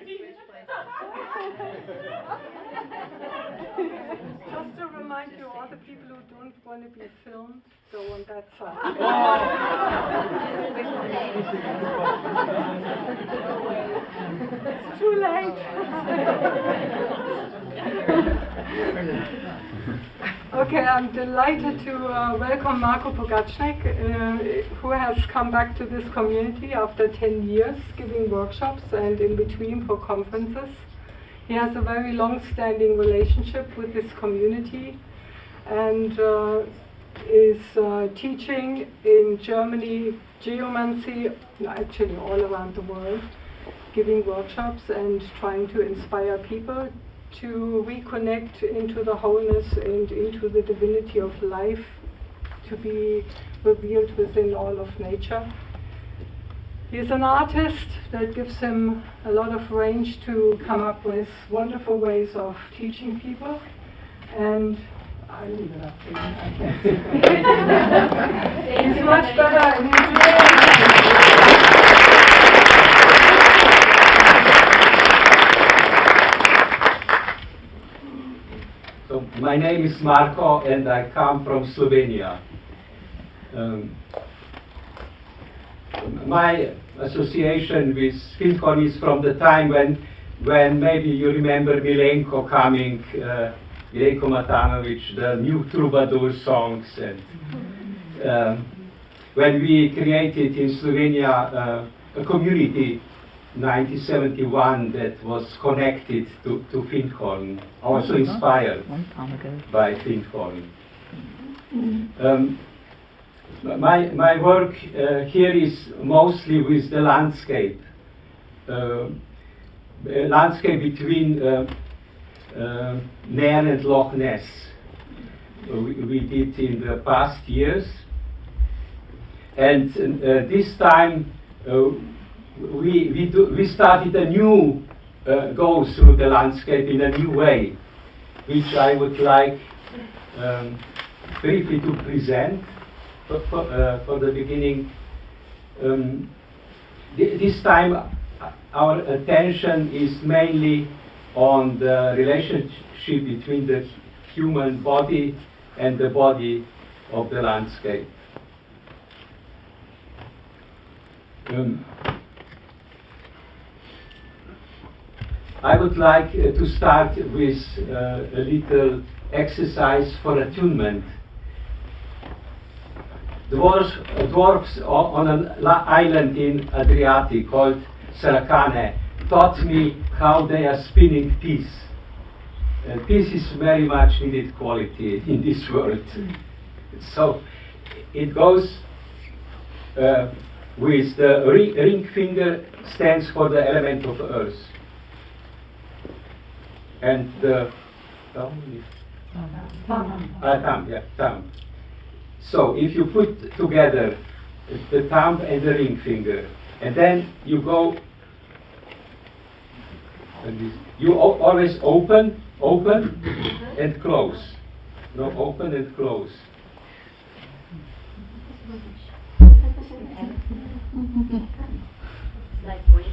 Just to remind you, all the people who don't want to be filmed, go on that side. It's too late. Okay, I'm delighted to welcome Marko Pogacnik, who has come back to this community after 10 years, giving workshops and in between for conferences. He has a very long-standing relationship with this community and is teaching in Germany geomancy, actually all around the world, giving workshops and trying to inspire people to reconnect into the wholeness and into the divinity of life, to be revealed within all of nature. He's an artist that gives him a lot of range to come up with wonderful ways of teaching people, and I leave it up to him. I can't see. He's much better in his So my name is Marko and I come from Slovenia. My association with Findhorn is from the time when maybe you remember Milenko coming, Milenko Matanovic, the new troubadour songs, and when we created in Slovenia a community 1971 that was connected to Findhorn, also inspired by Findhorn. My work here is mostly with the landscape, landscape between Nairn and Loch Ness. We did in the past years, and this time we started a new go through the landscape in a new way, which I would like briefly to present. For the beginning, this time our attention is mainly on the relationship between the human body and the body of the landscape. I would like to start with a little exercise for attunement. Dwarfs on an island in Adriatic called Serracane taught me how they are spinning peace. Peace is very much needed quality in this world. So it goes with the ring finger stands for the element of earth, and the thumb. So if you put together the thumb and the ring finger, and then you go, and you always open and close. No, open and close. Like bridge.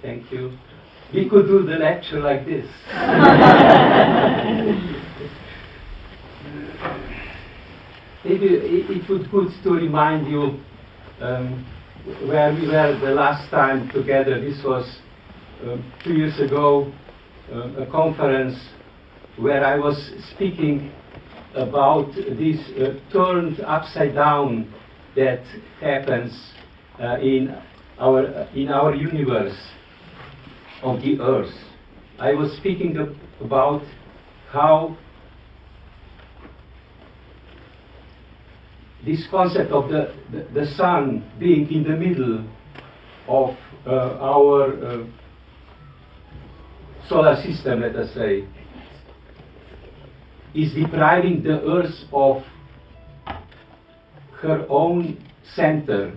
Thank you. We could do the lecture like this. Maybe it would be good to remind you where we were the last time together. This was 2 years ago, a conference where I was speaking about this turned upside down that happens in our universe of the earth. I was speaking about how this concept of the sun being in the middle of our solar system, let us say, is depriving the Earth of her own center.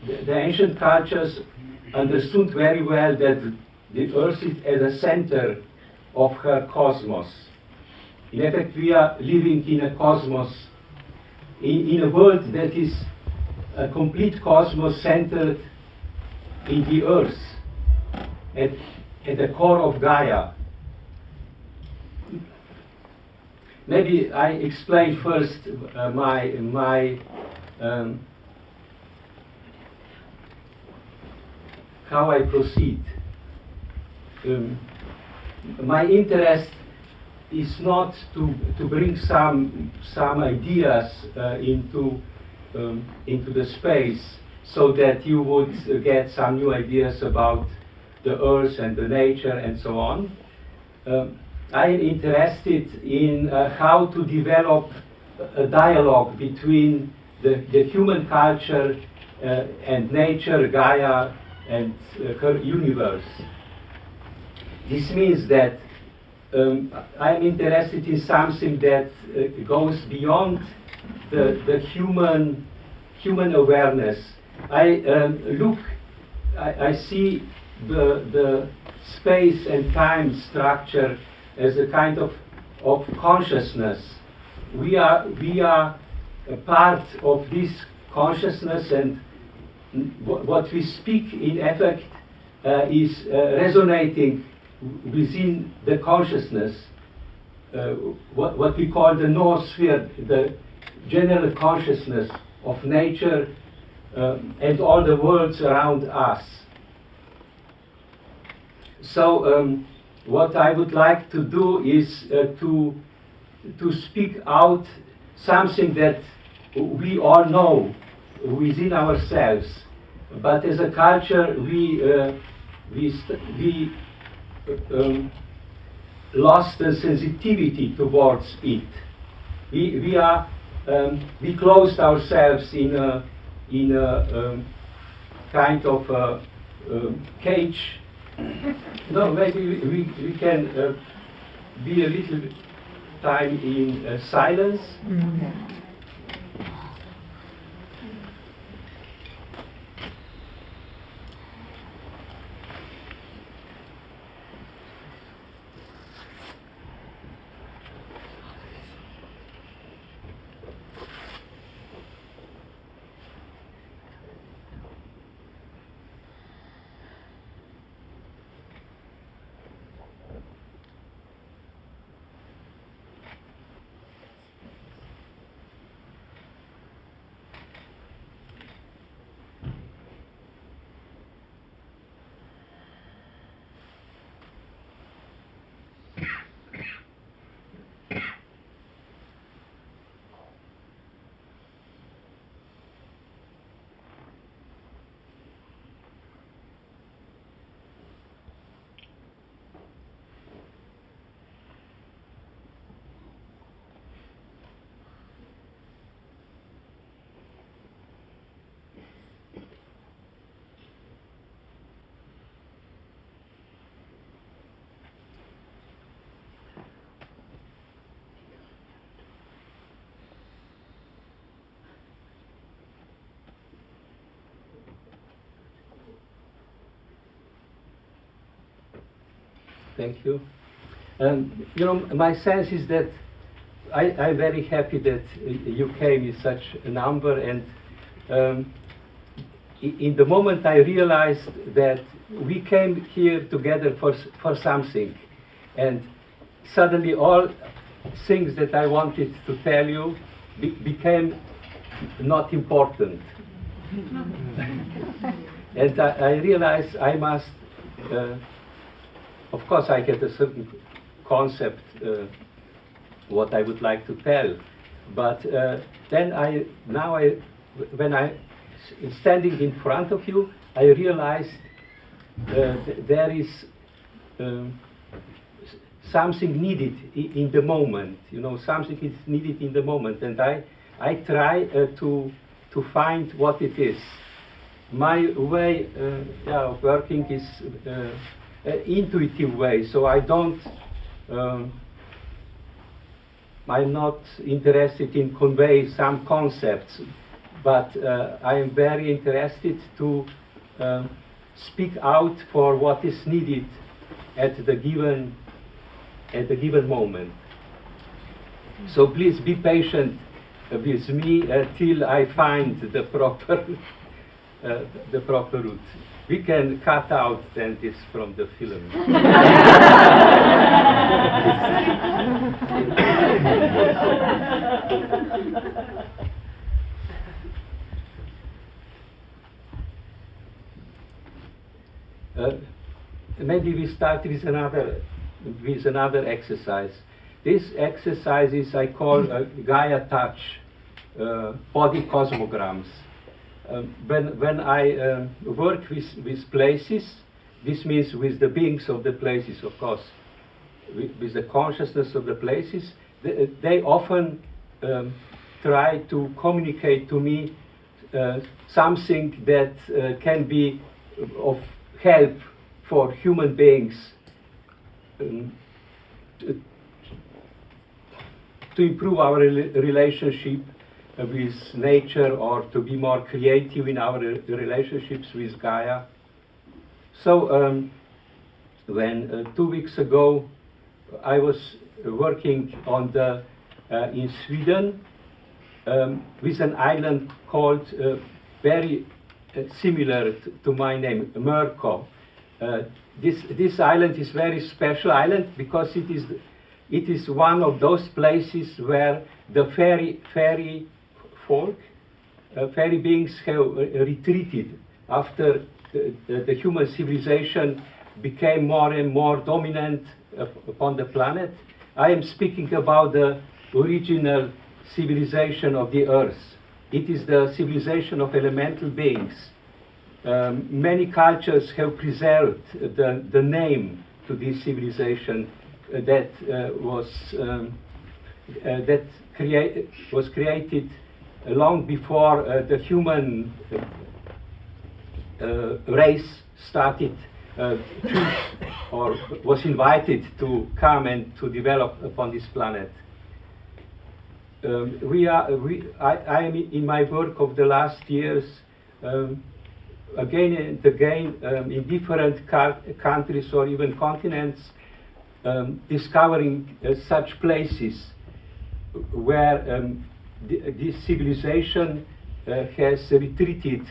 The ancient cultures understood very well that the Earth is at the center of her cosmos. In effect, we are living in a cosmos, in a world that is a complete cosmos centered in the Earth, at the core of Gaia. Maybe I explain first how I proceed. My interest is not to bring some ideas into the space so that you would get some new ideas about the Earth and the nature and so on. I am interested in how to develop a dialogue between the human culture and nature, Gaia, and her universe. This means that I am interested in something that goes beyond the human awareness. I see the space and time structure as a kind of consciousness. We are a part of this consciousness, and what we speak in effect is resonating within the consciousness, what we call the noosphere, the general consciousness of nature and all the worlds around us. So what I would like to do is to speak out something that we all know within ourselves, but as a culture we lost the sensitivity towards it. We closed ourselves in a kind of a cage. No, maybe we can be a little time in silence. Thank you. My sense is that I'm very happy that you came in such a number, and in the moment I realized that we came here together for something, and suddenly all things that I wanted to tell you became not important. And I realized I must of course, I get a certain concept what I would like to tell, but then when I'm standing in front of you, I realized there is something needed in the moment. Something is needed in the moment, and I try to find what it is. My way of working is intuitive way, so I don't. I'm not interested in convey some concepts, but I am very interested to speak out for what is needed at the given moment. So please be patient with me till I find the proper route. We can cut out then this from the film. Maybe we start with another exercise. This exercise is I call Gaia Touch, body cosmograms. When I work with places, this means with the beings of the places, of course, with the consciousness of the places, they often try to communicate to me something that can be of help for human beings to improve our relationship with nature, or to be more creative in our relationships with Gaia. So when 2 weeks ago I was working on in Sweden with an island called very similar to my name, Marko. This island is very special island because it is one of those places where the fairy folk, fairy beings have retreated after the human civilization became more and more dominant upon the planet. I am speaking about the original civilization of the earth. It is the civilization of elemental beings. Many cultures have preserved the name to this civilization that was created long before the human race started or was invited to come and to develop upon this planet. I am in my work of the last years again and again in different countries or even continents, discovering such places where this civilization has retreated,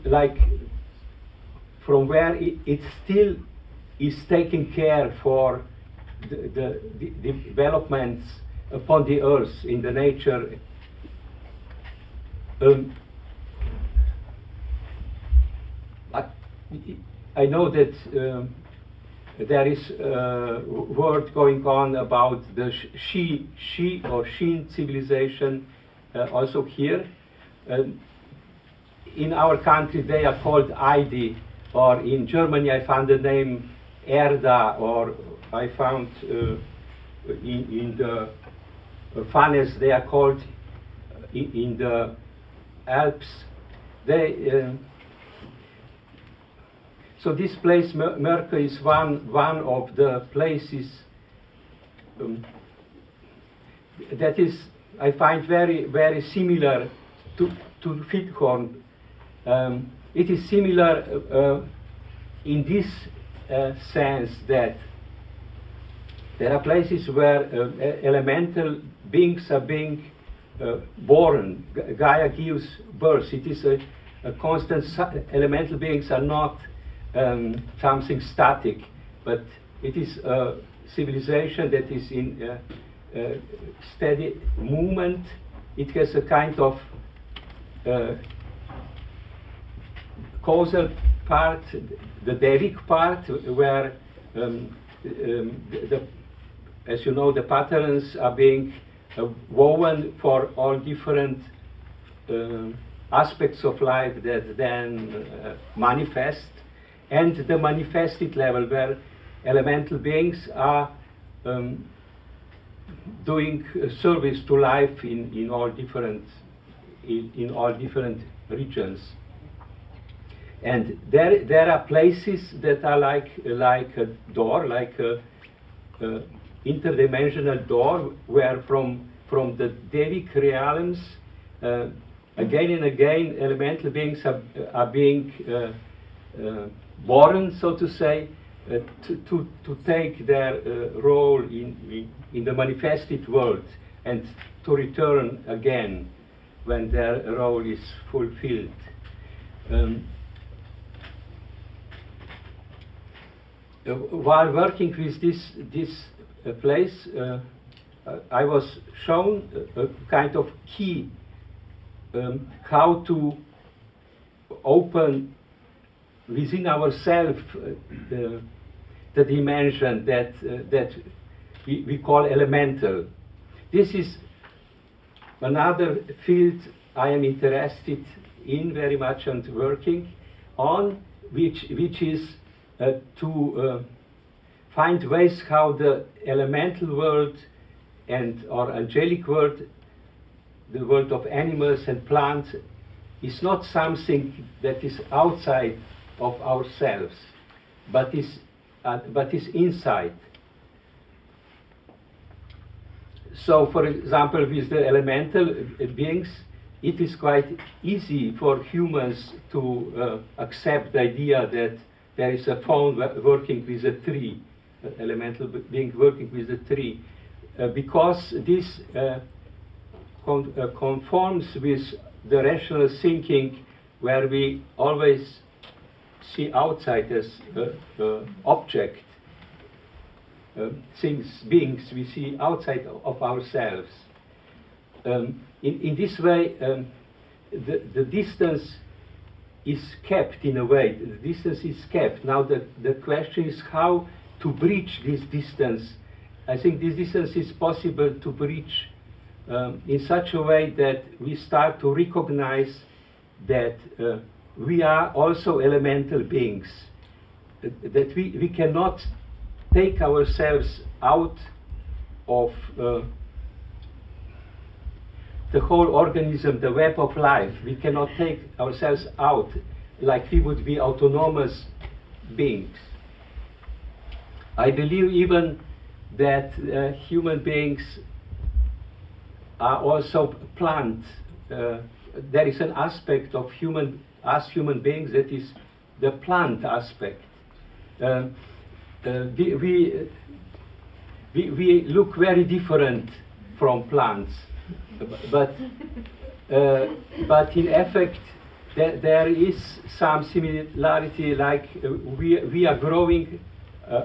like from where it still is taking care for the developments upon the earth in the nature. I know that there is word going on about the she or Shin civilization also here. In our country they are called Eidi, or in Germany I found the name Erda, or I found in the Fannes they are called in the Alps. So this place, Marko, is one of the places that is, I find, very, very similar to Findhorn. It is similar in this sense that there are places where elemental beings are being born. Gaia gives birth. It is a constant. Elemental beings are not something static, but it is a civilization that is in steady movement. It has a kind of causal part, the deric part, where as you know, the patterns are being woven for all different aspects of life that then manifest. And the manifested level, where elemental beings are doing service to life in all different regions. And there are places that are like a door, like a interdimensional door, where from the Devic realms, again and again, elemental beings are being born, so to say, to take their role in the manifested world, and to return again when their role is fulfilled. While working with this place, I was shown a kind of key how to open within ourselves the dimension that we call elemental. This is another field I am interested in very much and working on, which is to find ways how the elemental world or angelic world, the world of animals and plants, is not something that is outside of ourselves, but is inside. So, for example, with the elemental beings, it is quite easy for humans to accept the idea that there is a faun working with a tree, elemental being working with a tree, because this conforms with the rational thinking, where we always see outside as object, things, beings we see outside of ourselves. In this way, the distance is kept in a way. The distance is kept. Now the question is how to breach this distance. I think this distance is possible to breach in such a way that we start to recognize that we are also elemental beings, that we cannot take ourselves out of the whole organism, the web of life. We cannot take ourselves out like we would be autonomous beings. I believe even that human beings are also plants. There is an aspect of us human beings that is the plant aspect. We look very different from plants, but in effect there is some similarity. Like we are growing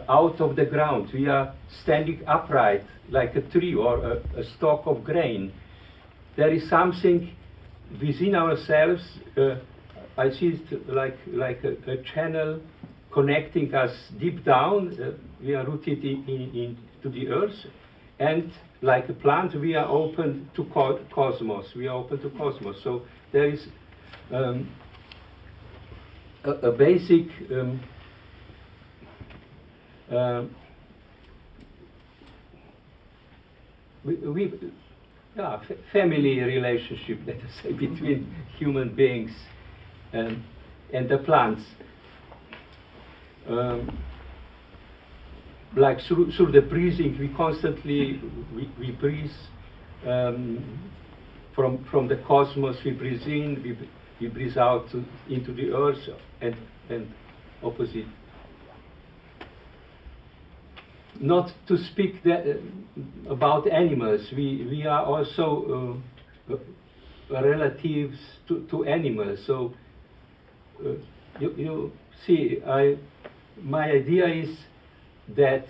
out of the ground. We are standing upright like a tree or a stalk of grain. There is something within ourselves. I see it like a channel connecting us deep down. We are rooted into the earth, and like a plant, we are open to cosmos. We are open to cosmos. So there is a basic family relationship, let us say, between human beings and the plants. Like through the breathing, we constantly we breathe from the cosmos. We breathe in, we breathe out into the earth, and opposite. Not to speak about animals, we are also relatives to animals. So you see, my idea is that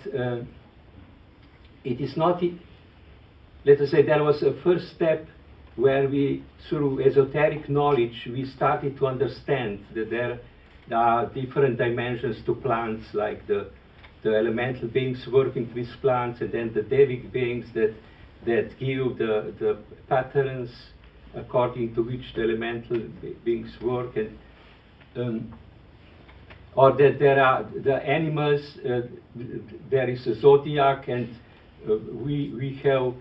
it is not, let us say, there was a first step where we, through esoteric knowledge, we started to understand that there are different dimensions to plants, like the elemental beings working with plants, and then the Devic beings that give the patterns according to which the elemental beings work, and or that there are the animals, there is a zodiac, and we have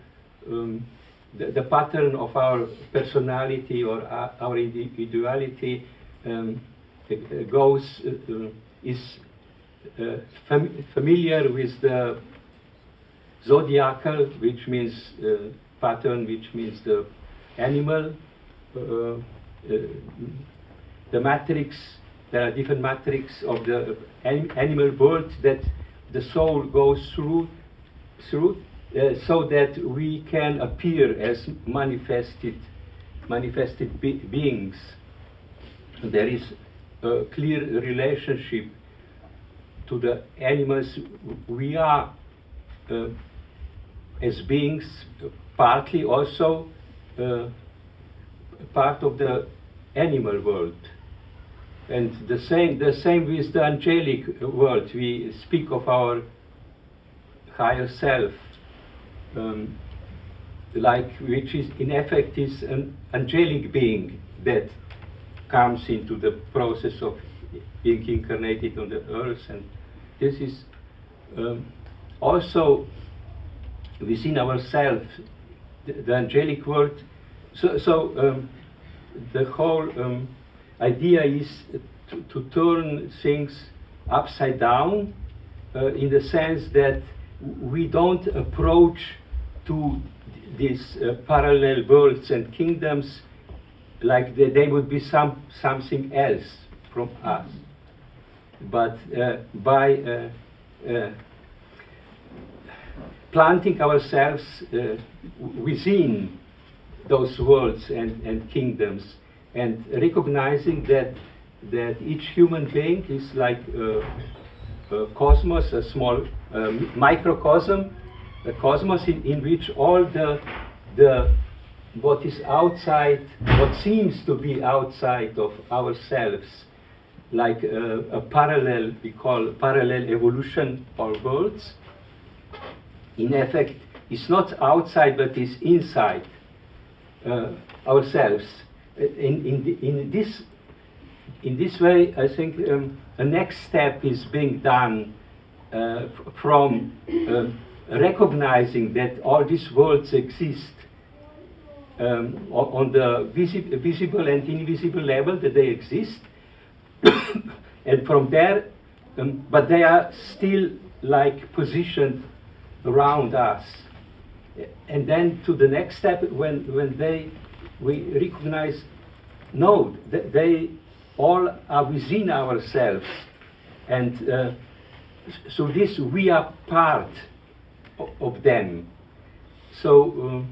the pattern of our personality or our individuality is familiar with the zodiacal, which means pattern, which means the animal, the matrix. There are different matrix of the animal world that the soul goes through, so that we can appear as manifested beings. There is a clear relationship to the animals. We are as beings partly also part of the animal world, and the same with the angelic world. We speak of our higher self, which is in effect is an angelic being that comes into the process of being incarnated on the earth, and this is also within ourselves, the angelic world. So the whole idea is to turn things upside down, in the sense that we don't approach to these parallel worlds and kingdoms like they would be something else from us, but by planting ourselves within those worlds and kingdoms, and recognizing that each human being is like a cosmos, a small microcosm, a cosmos in which all the what is outside, what seems to be outside of ourselves, like a parallel, we call parallel evolution or worlds, in effect is not outside but is inside ourselves. In this way, I think a next step is being done from recognizing that all these worlds exist on the visible and invisible level, that they exist, and from there, but they are still like positioned around us. And then to the next step, when we recognize, no, they all are within ourselves, and so this, we are part of them. So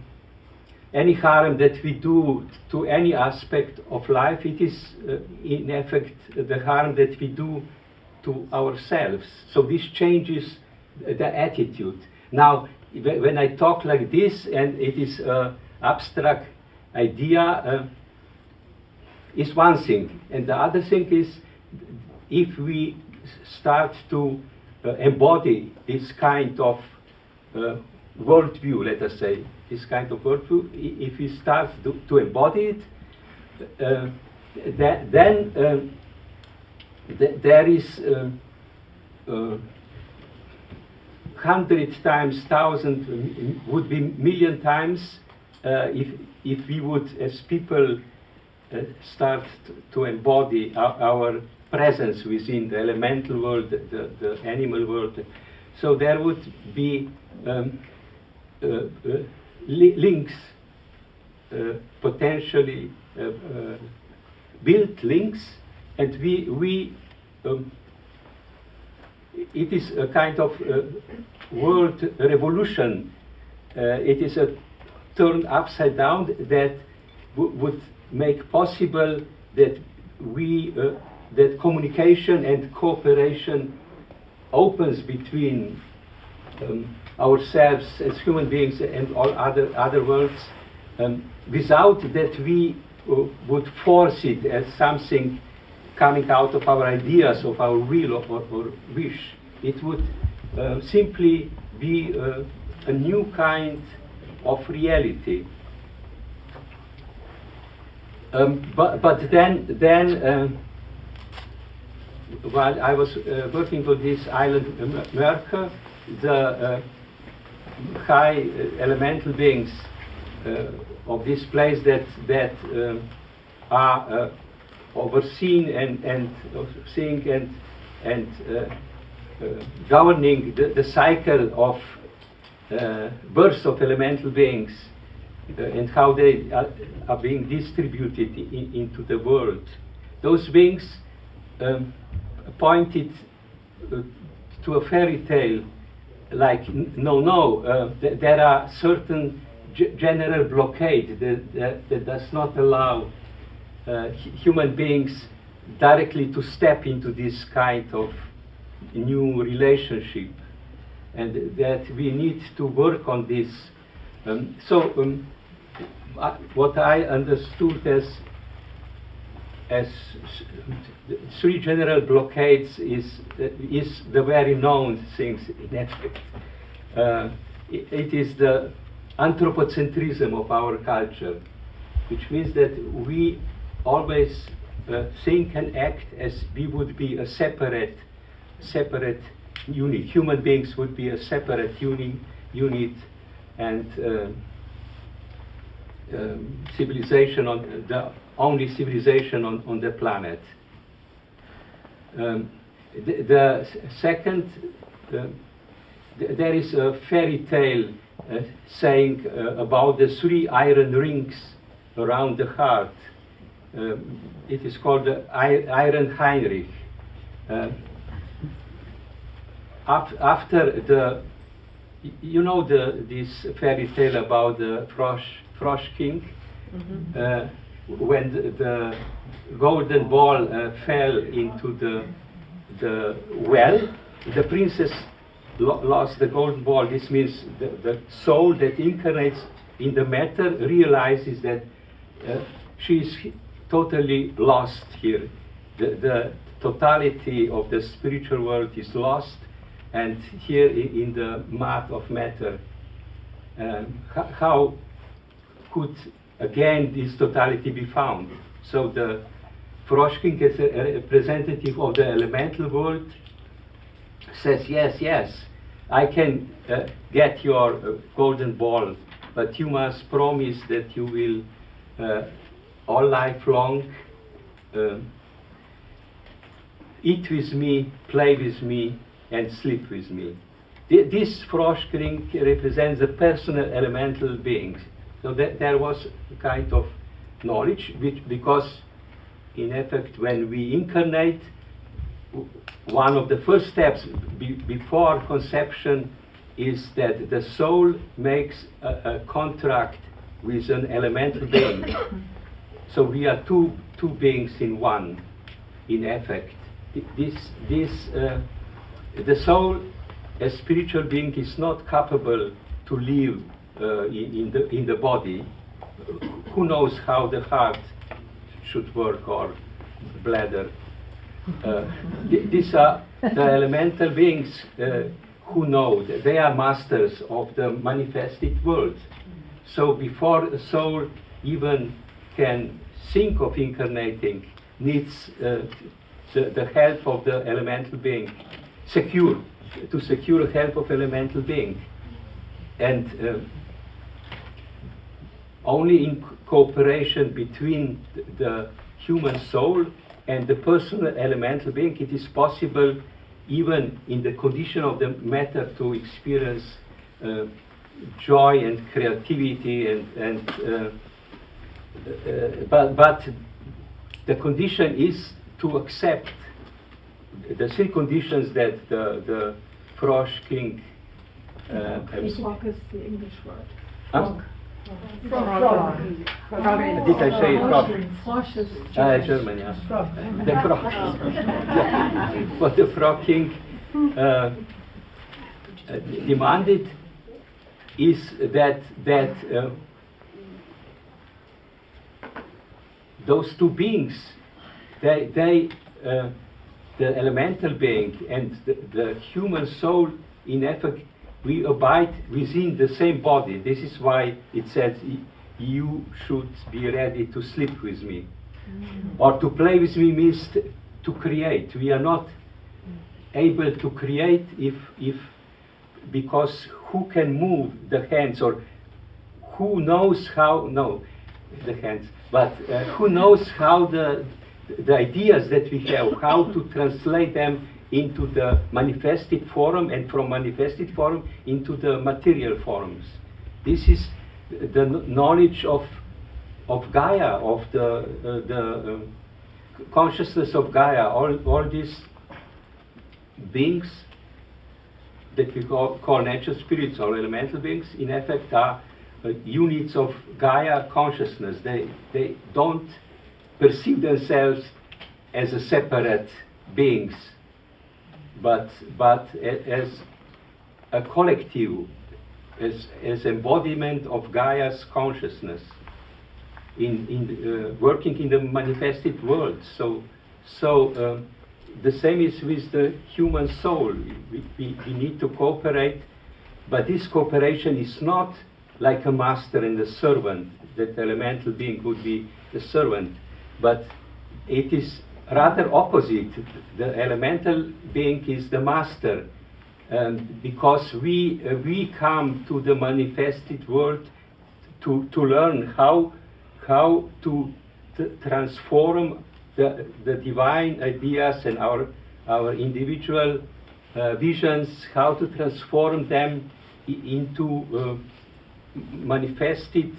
any harm that we do to any aspect of life, it is in effect the harm that we do to ourselves. So this changes the attitude. Now, when I talk like this, and it is an abstract idea, is one thing, and the other thing is, if we start to embody this kind of worldview, let us say, this kind of worldview, if we start to embody it, then there is 100 times, 1,000, would be million times, if we would, as people, start to embody our presence within the elemental world, the animal world. So there would be links, potentially built links, and we it is a kind of world revolution. It is a turn upside down that would make possible that that communication and cooperation opens between ourselves as human beings and all other worlds, without that we would force it as something coming out of our ideas, of our will or wish. It would simply be a new kind of reality. But then while I was working on this island, Marko, high elemental beings of this place that are overseen and seeing and governing the cycle of birth of elemental beings and how they are being distributed into the world. Those beings pointed to a fairy tale, like there are certain general blockade that does not allow human beings directly to step into this kind of new relationship, and that we need to work on this. What I understood as three general blockades is the very known things in effect. It is the anthropocentrism of our culture, which means that we always think and act as we would be a separate unit. Human beings would be a separate unit, and civilization on the only civilization on the planet. The second, there is a fairy tale saying about the 3 iron rings around the heart. It is called the Iron Heinrich. After this fairy tale about the Frosch King, when the golden ball fell into the well, the princess lost the golden ball. This means the soul that incarnates in the matter realizes that she is totally lost here. The totality of the spiritual world is lost, and here in the mud of matter, how could again this totality be found? So the Frosch King, as a representative of the elemental world, says, yes, I can get your golden ball, but you must promise that you will all life long eat with me, play with me, and sleep with me. This Frosch King represents the personal elemental beings. So there was a kind of knowledge, because in effect when we incarnate, one of the first steps before conception is that the soul makes a contract with an elemental being. So we are two beings in one, in effect. The soul, as spiritual being, is not capable to live in the body. Who knows how the heart should work, or bladder? These are the elemental beings who know. They are masters of the manifested world. So before a soul even can think of incarnating, needs the help of the elemental being, to secure help of elemental being. And only in cooperation between the human soul and the personal elemental being, it is possible, even in the condition of the matter, to experience joy and creativity, but the condition is to accept the 3 conditions that the Frosch King Frog is the English word. Huh? Frog. Did I say frog? Frosch is German, yeah. The frog. What the Frog King demanded is that those 2 beings, the elemental being and the human soul, in effect, we abide within the same body. This is why it says, you should be ready to sleep with me. Or to play with me means to create. We are not able to create because who can move the hands, or who knows how, no, the hands, but who knows how the ideas that we have, how to translate them into the manifested form, and from manifested form into the material forms. This is the knowledge of Gaia, of the consciousness of Gaia. All these beings that we call natural spirits or elemental beings, in effect, are units of Gaia consciousness. They don't perceive themselves as a separate beings, but as a collective, as embodiment of Gaia's consciousness in working in the manifested world. So the same is with the human soul. We need to cooperate, but this cooperation is not like a master and a servant. That elemental being would be the servant, but it is rather opposite. The elemental being is the master, because we come to the manifested world to learn how to transform the divine ideas and our individual visions, how to transform them into manifested,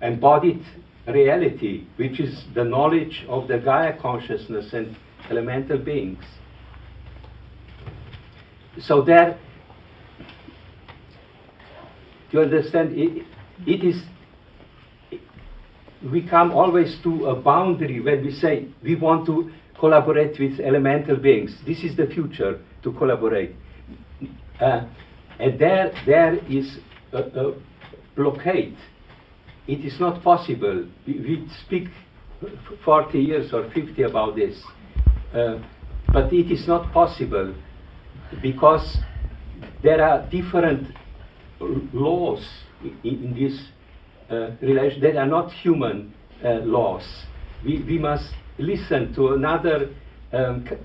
embodied reality, which is the knowledge of the Gaia consciousness and elemental beings. So there, you understand, it is, we come always to a boundary when we say we want to collaborate with elemental beings. This is the future, to collaborate. And there is a blockade. It is not possible. We speak 40 years or 50 about this, but it is not possible because there are different laws in this relation that are not human laws. We must listen to another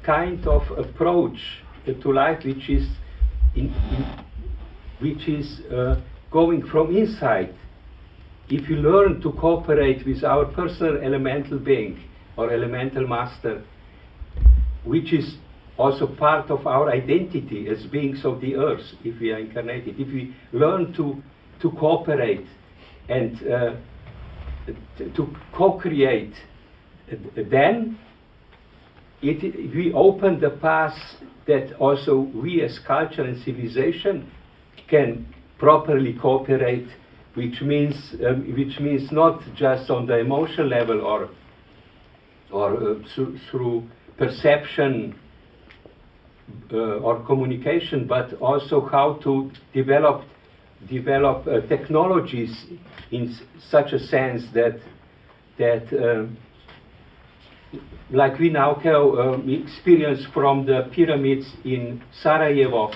kind of approach to life, which is going from inside. If you learn to cooperate with our personal elemental being or elemental master, which is also part of our identity as beings of the earth, if we are incarnated, if we learn to cooperate and to co-create, then we open the path that also we as culture and civilization can properly cooperate, which means not just on the emotional level or through perception or communication, but also how to develop technologies in such a sense that like we now have experience from the pyramids in Sarajevo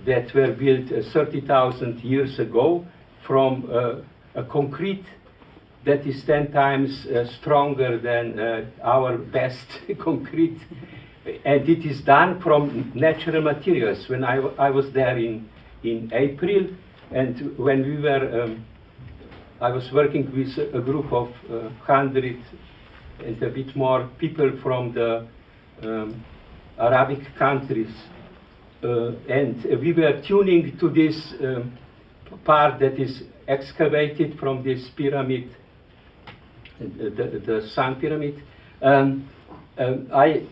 that were built 30,000 years ago from a concrete that is 10 times stronger than our best concrete, and it is done from natural materials. When I was there in April, and when we were, I was working with a group of 100 and a bit more people from the Arabic countries, and we were tuning to this part that is excavated from this pyramid, the Sun Pyramid. I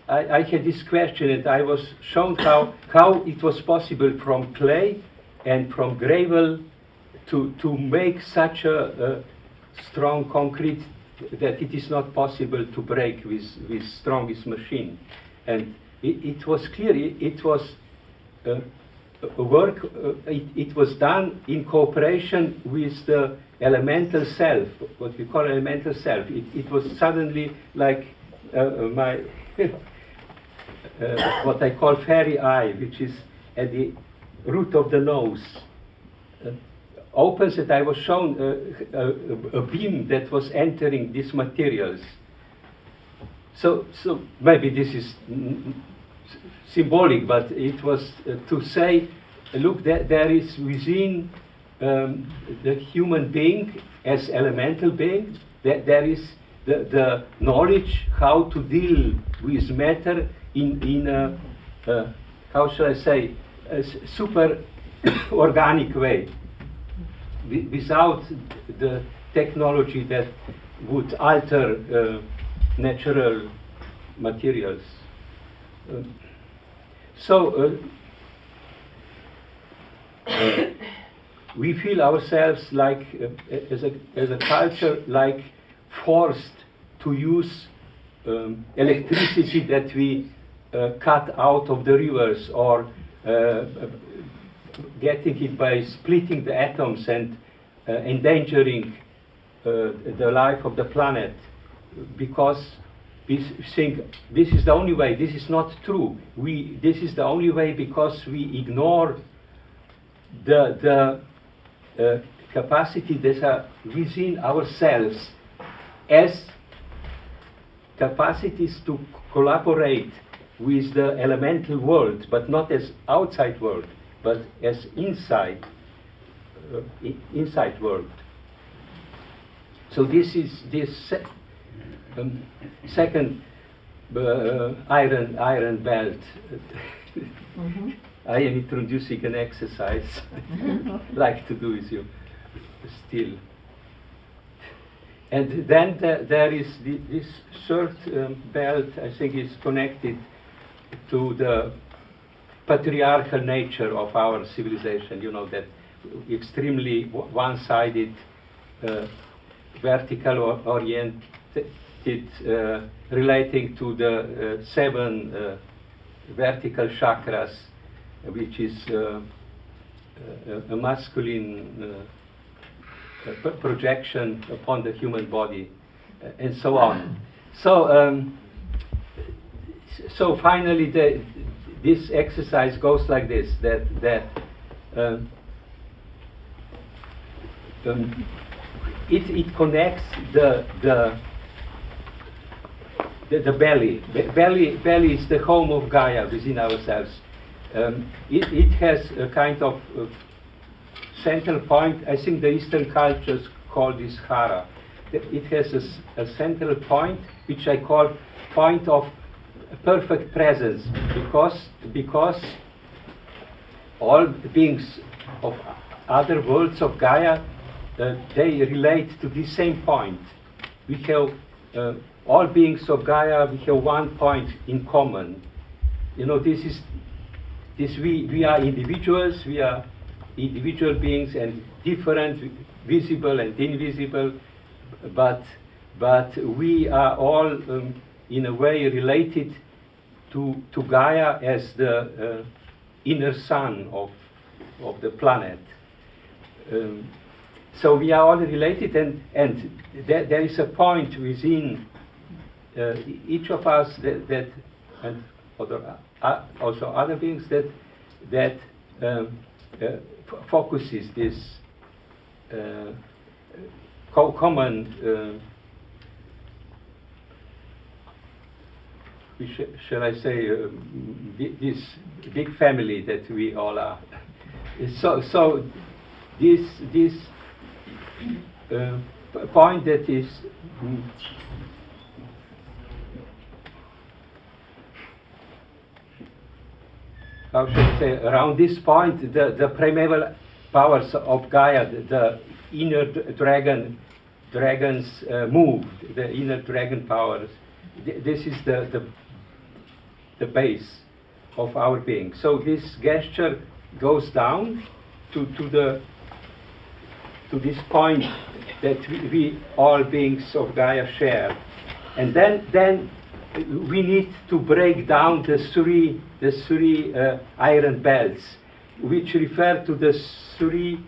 had this question, and I was shown how it was possible from clay and from gravel to make such a strong concrete that it is not possible to break with strongest machine. And it was clear, it was work, it was done in cooperation with the elemental self, what we call elemental self. It was suddenly like my what I call fairy eye, which is at the root of the nose, opens, and I was shown a beam that was entering these materials. So maybe this is symbolic, but it was to say, look, there is within the human being as elemental being, there is the knowledge how to deal with matter in a, how shall I say, a super organic way, without the technology that would alter natural materials. We feel ourselves like, as a culture, like forced to use electricity that we cut out of the rivers, or getting it by splitting the atoms and endangering the life of the planet, because we think this is the only way. This is not true. This is the only way because we ignore the capacity that are within ourselves as capacities to collaborate with the elemental world, but not as outside world, but as inside world. So this is second iron belt. Mm-hmm. I am introducing an exercise like to do with you still. And then there is this third belt, I think, is connected to the patriarchal nature of our civilization. You know, that extremely one-sided, vertical oriented, relating to the seven vertical chakras, which is a masculine projection upon the human body, and so on. So finally, this exercise goes like this: it connects the belly. Belly is the home of Gaia within ourselves. It has a kind of central point. I think the Eastern cultures call this Hara. It has a central point, which I call point of perfect presence, because all beings of other worlds of Gaia, they relate to the same point. We have all beings of Gaia. We have one point in common. You know, we are individuals. We are individual beings and different, visible and invisible, but we are all in a way related to Gaia as the inner sun of the planet. So we are all related, and there is a point within each of us that and also other beings that focuses this common, shall I say, this big family that we all are. So this point that is how should I say, around this point, the primeval powers of Gaia, the inner dragons moved, the inner dragon powers. This is the base of our being. So this gesture goes down to this point that we all beings of Gaia share, and then we need to break down the three iron belts, which refer to the three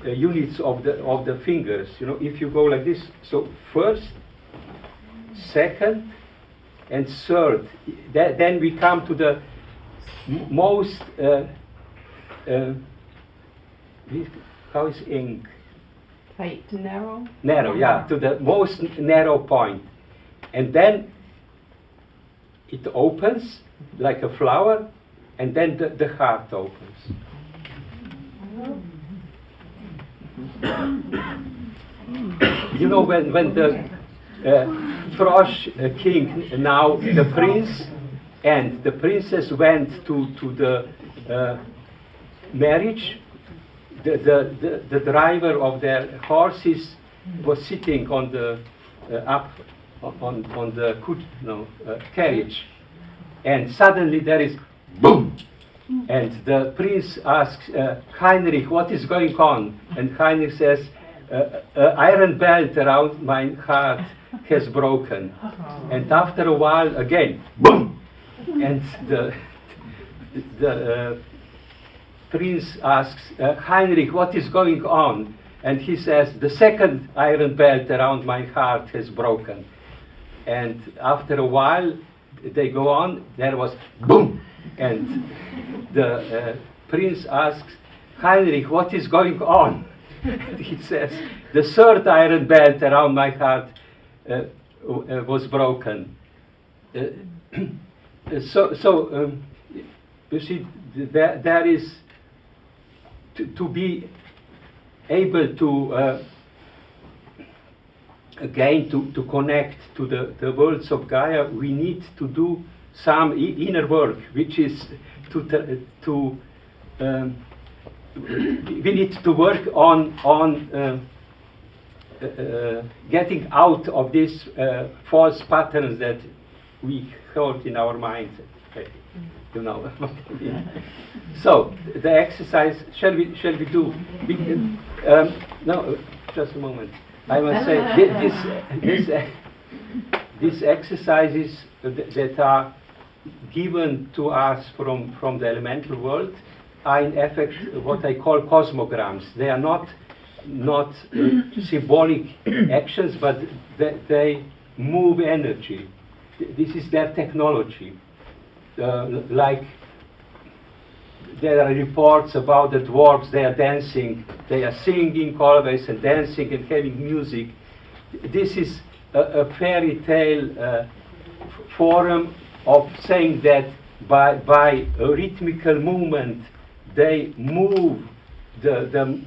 units of the fingers. You know, if you go like this, so first, second, and third. Then we come to the most. How is ink? Tight, narrow. Narrow, yeah, to the most narrow point. And then it opens like a flower, and then the heart opens. You know, when the Frosh king, now the prince and the princess went to the marriage, the driver of their horses was sitting on the up on the carriage, and suddenly there is boom, and the prince asks Heinrich, what is going on? And Heinrich says, iron belt around my heart has broken. And after a while again, boom, and the prince asks Heinrich, what is going on? And he says, the second iron belt around my heart has broken. And after a while, they go on, there was boom, and the prince asks Heinrich, what is going on? And he says, the third iron belt around my heart was broken. You see, there is to be able to again to connect to the worlds of Gaia, we need to do some inner work, which is we need to work on getting out of these false patterns that we hold in our minds. You know what I mean. So the exercise, shall we do? No, just a moment. I must say these exercises that are given to us from the elemental world are in effect what I call cosmograms. They are not symbolic actions, but they move energy. This is their technology. Like there are reports about the dwarves, they are dancing, they are singing always and dancing and having music. This is a fairy tale forum of saying that by a rhythmical movement they move the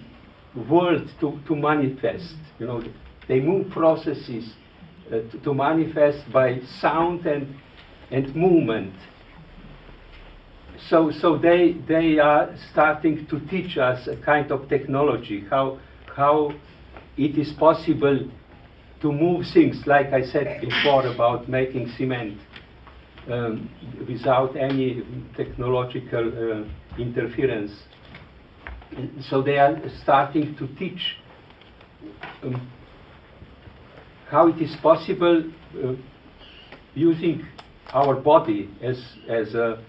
world to manifest. You know, they move processes to manifest by sound and movement. So they are starting to teach us a kind of technology, how it is possible to move things, like I said before about making cement, without any technological interference. And so they are starting to teach how it is possible using our body as a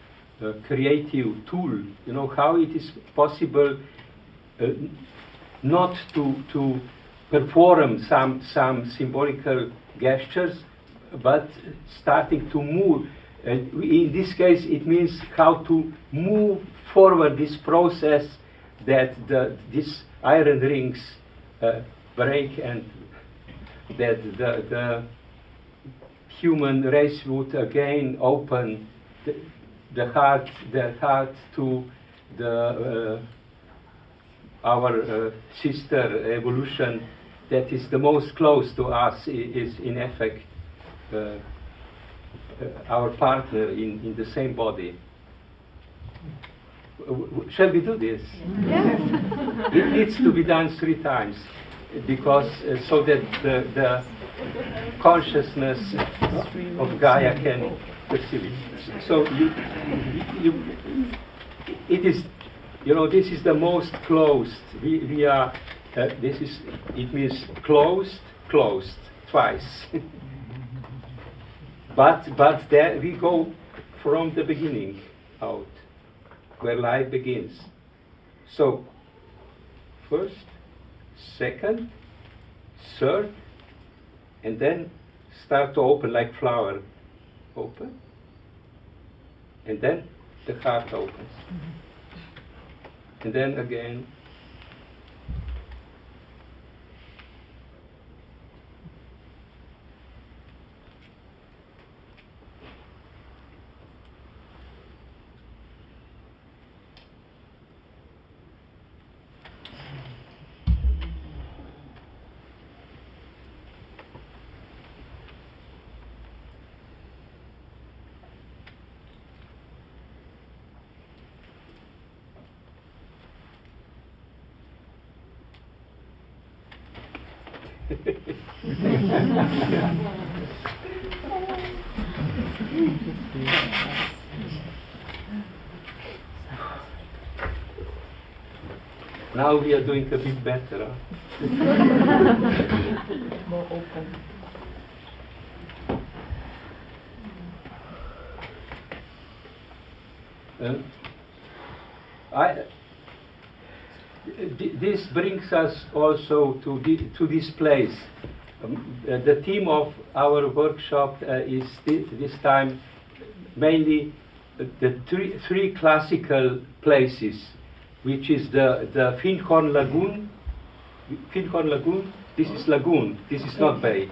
creative tool. You know, how it is possible not to perform some symbolical gestures, but starting to move. In this case, it means how to move forward this process that these iron rings break, and that the human race would again open their heart to our sister evolution that is the most close to us, is in effect our partner in the same body. Shall we do this? Yes. It needs to be done 3 times, because so that the consciousness of Gaia can perceive it. So it is, you know, this is the most closed. We are. It means closed twice. but there we go from the beginning out, where life begins. So first, second, third, and then start to open like flower. Open, and then the heart opens, and then again. Now we are doing a bit better. More open. This brings us also to this place. The theme of our workshop is this time mainly the three classical places, which is the Findhorn Lagoon. Findhorn Lagoon. This is lagoon. This is not bay,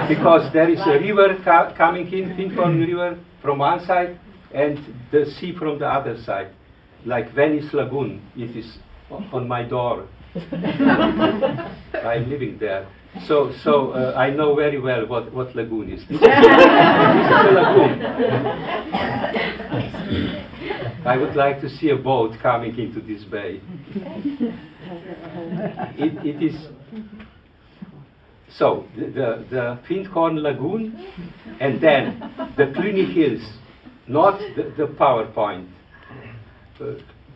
because there is a river coming in, Findhorn River from one side, and the sea from the other side, like Venice Lagoon. It is on my door. I'm living there, so I know very well what lagoon is. This is a lagoon. I would like to see a boat coming into this bay. It is so the Findhorn Lagoon, and then the Cluny Hills, not the PowerPoint.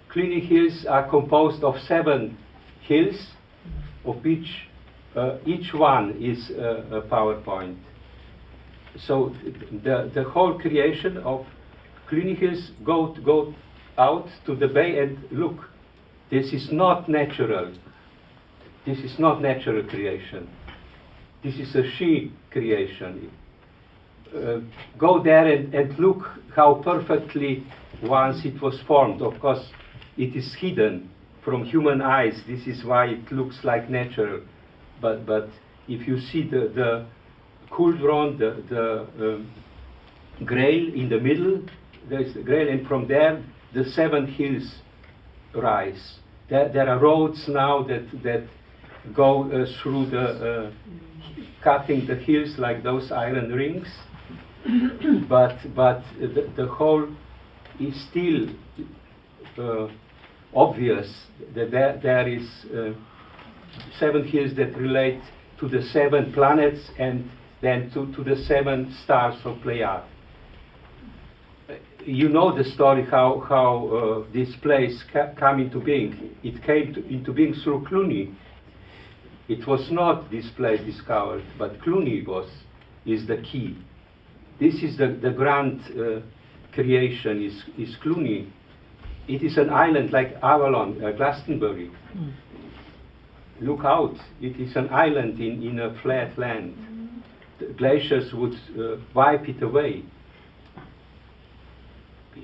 Cluny Hills are composed of 7 hills, of which each one is a PowerPoint. So the whole creation of Cluny Hills go out to the bay and look. This is not natural. This is not natural creation. This is a she creation. Go there and look how perfectly once it was formed. Of course, it is hidden from human eyes. This is why it looks like natural. But if you see the cauldron, the grail in the middle, there is the grail, and from there the 7 hills rise. There are roads now that go through the cutting the hills like those iron rings, but the whole is still obvious that there is 7 hills that relate to the 7 planets and then to the 7 stars of Pleiad. You know the story how this place came into being. It came into being through Cluny. It was not this place discovered, but Cluny is the key. This is the grand creation is Cluny. It is an island like Avalon, Glastonbury. Look out! It is an island in a flat land. The glaciers would wipe it away.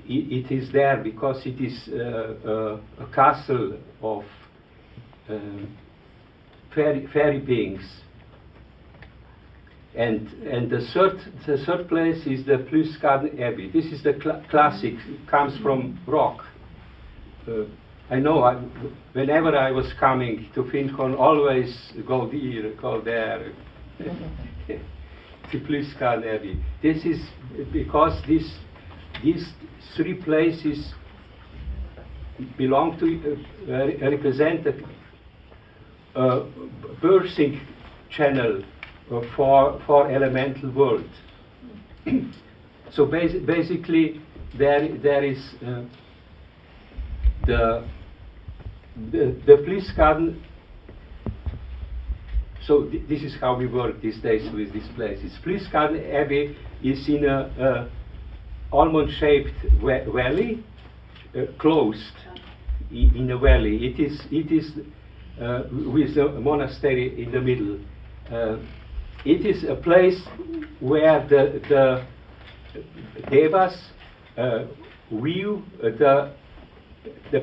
It is there because it is a castle of fairy beings. And the third place is the Plusgarden Abbey. This is the classic, comes from rock. I know whenever I was coming to Findhorn, always go here, go there. The Plusgarden Abbey. This is because these 3 places belong to represent a birthing channel for elemental world. So basically, there is the Plusgarden. So this is how we work these days with these places. Plusgarden Abbey is in a almond-shaped valley, closed in a valley. It is with a monastery in the middle. It is a place where the devas view the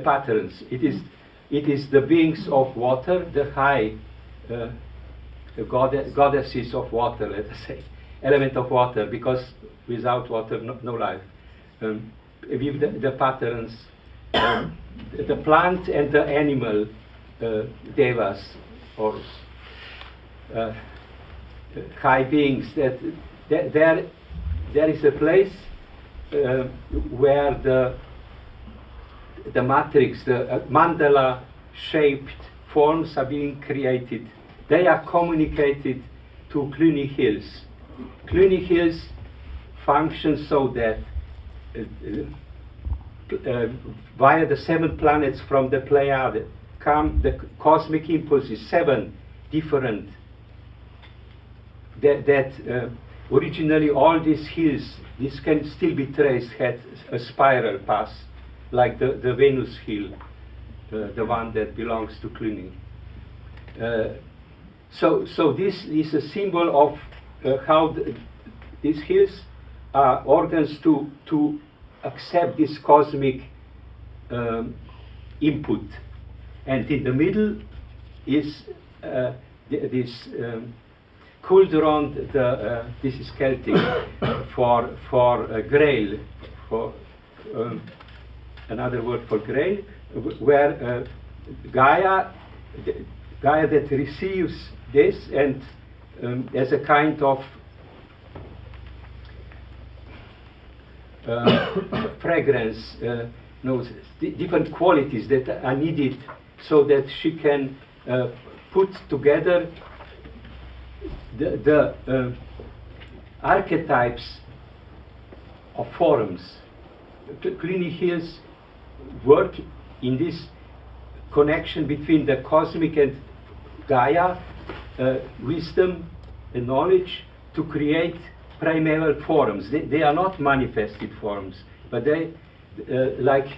patterns. It is the beings of water, the high goddesses of water, let us say, element of water, because without water no life. With the patterns, the plant and the animal devas, or high beings. That there is a place where the matrix, the mandala-shaped forms are being created they are communicated to Cluny Hills. Cluny Hills function so that via the 7 planets from the Pleiades come the cosmic impulses, 7 different, that originally all these hills, this can still be traced, had a spiral path, like the Venus hill, the one that belongs to Cluny. So this is a symbol of how these hills are organs to accept this cosmic input. And in the middle is this cauldron, this is Celtic, for grail, for another word for grail, where Gaia that receives this and as a kind of fragrance, different qualities that are needed so that she can put together the archetypes of forms. Cluny Hills work in this connection between the cosmic and Gaia, wisdom and knowledge, to create primeval forms. They are not manifested forms, but they, like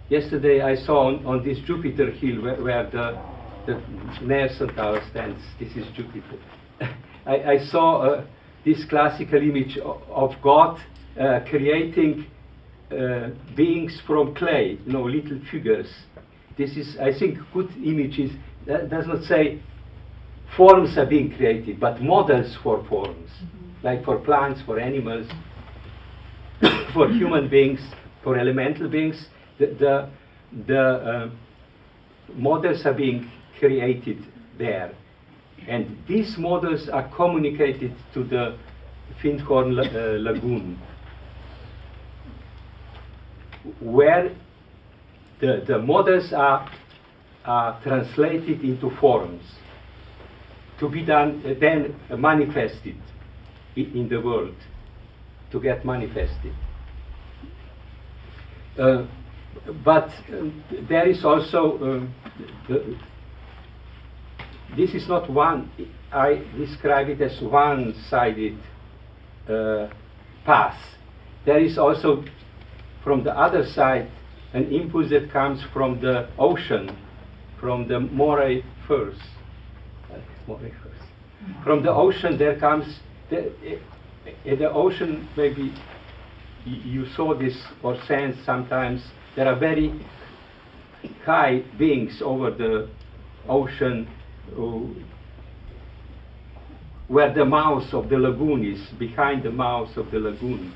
yesterday I saw on this Jupiter hill where the Mare Centaur stands. This is Jupiter. I saw this classical image of God creating beings from clay, little figures. This is, I think, good images. That does not say forms are being created, but models for forms, like for plants, for animals, for human beings, for elemental beings. The models are being created there, and these models are communicated to the Findhorn lagoon, where the models are translated into forms to be then manifested in the world, to get manifested. But there is also this is not one. I describe it as one-sided path. There is also from the other side an impulse that comes from the ocean, from the moray first. From the ocean there comes in the ocean, maybe you saw this or sense sometimes, there are very high beings over the ocean where the mouth of the lagoon is, behind the mouth of the lagoon.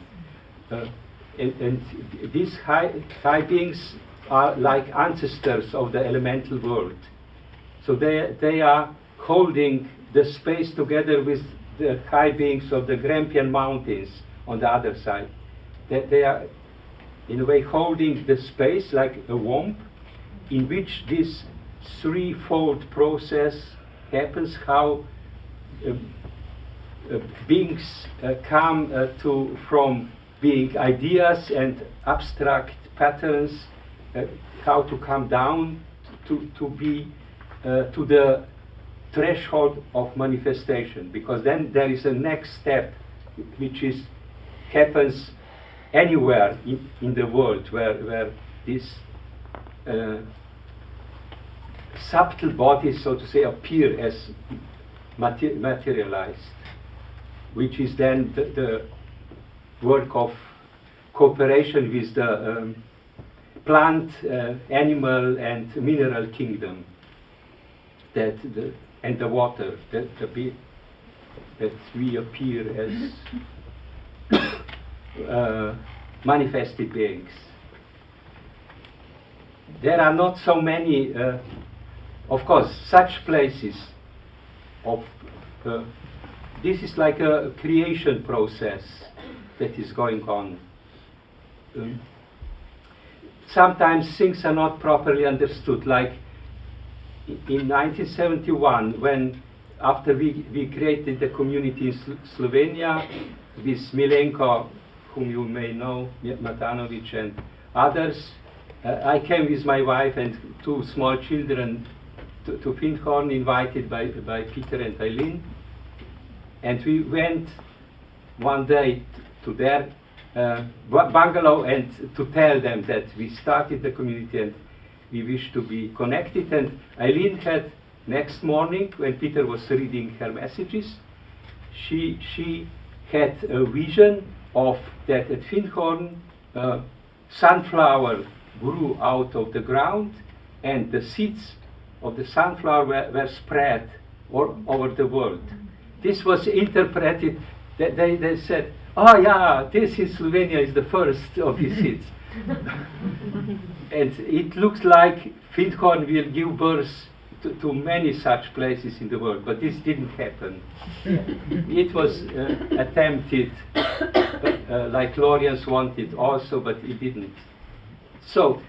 And these high beings are like ancestors of the elemental world. So they are holding the space together with the high beings of the Grampian Mountains on the other side. They are, in a way, holding the space like a womb in which this threefold process happens, how beings come from being ideas and abstract patterns, how to come down to be to the threshold of manifestation, because then there is a next step which happens anywhere in the world where this subtle bodies, so to say, appear as materialized, which is then the work of cooperation with the plant, animal and mineral kingdom, and the water, that we appear as manifested beings. There are not so many, of course, such places of this is like a creation process that is going on. Sometimes things are not properly understood, like in 1971, when after we created the community in Slovenia with Milenko, whom you may know, Matanovic and others, I came with my wife and two small children to Findhorn, invited by Peter and Eileen, and we went one day to their bungalow and to tell them that we started the community and we wish to be connected. And Eileen had, next morning, when Peter was reading her messages, she had a vision of that at Findhorn sunflower grew out of the ground, and the seeds of the sunflower were spread all over the world. This was interpreted, that they said, oh yeah, this in Slovenia is the first of these seeds. And it looks like Findhorn will give birth to many such places in the world, but this didn't happen. It was attempted, like Lorians wanted also, but it didn't. So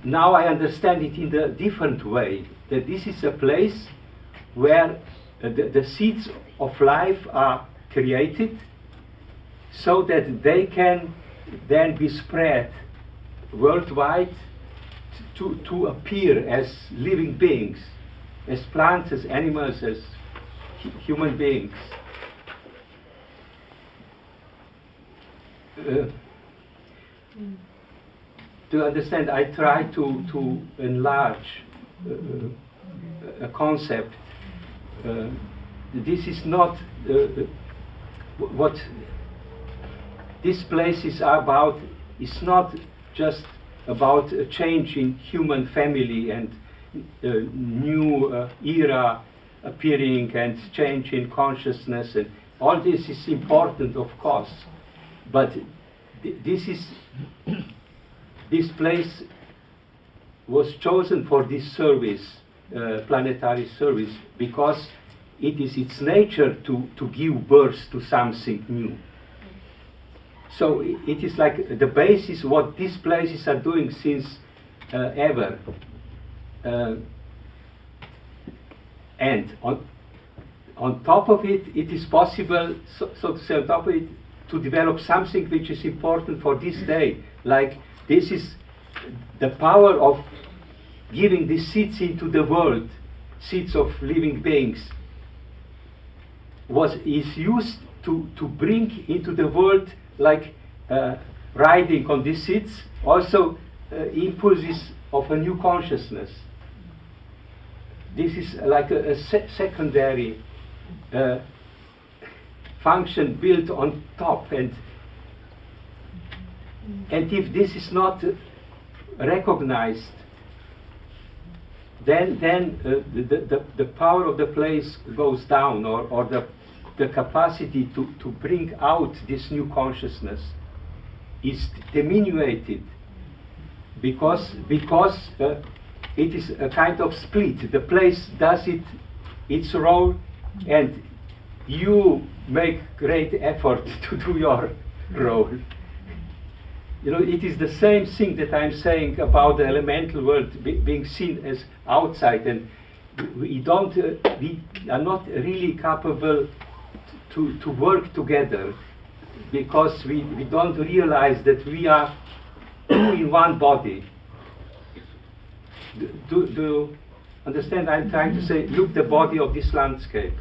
now I understand it in a different way, that this is a place where the seeds of life are created so that they can then be spread worldwide to appear as living beings, as plants, as animals, as human beings. To understand, I try to enlarge a concept. This is not what these places are about. It's not just about a change in human family and new era appearing and change in consciousness, and all this is important, of course, but this place was chosen for this service, planetary service, because it is its nature to give birth to something new. So it is like the basis what these places are doing since ever. And on top of it, it is possible, so to say, on top of it, to develop something which is important for this day. Like this is the power of giving these seeds into the world, seeds of living beings, is used to bring into the world, like riding on these seeds, also impulses of a new consciousness. This is like a secondary function built on top, and if this is not recognized, then the power of the place goes down, or the capacity to bring out this new consciousness is diminuted, because it is a kind of split. The place does its role, and you make great effort to do your role. You know, it is the same thing that I'm saying about the elemental world being seen as outside, and we are not really capable to work together, because we don't realize that we are two in one body. Do you understand? I'm trying to say, look the body of this landscape,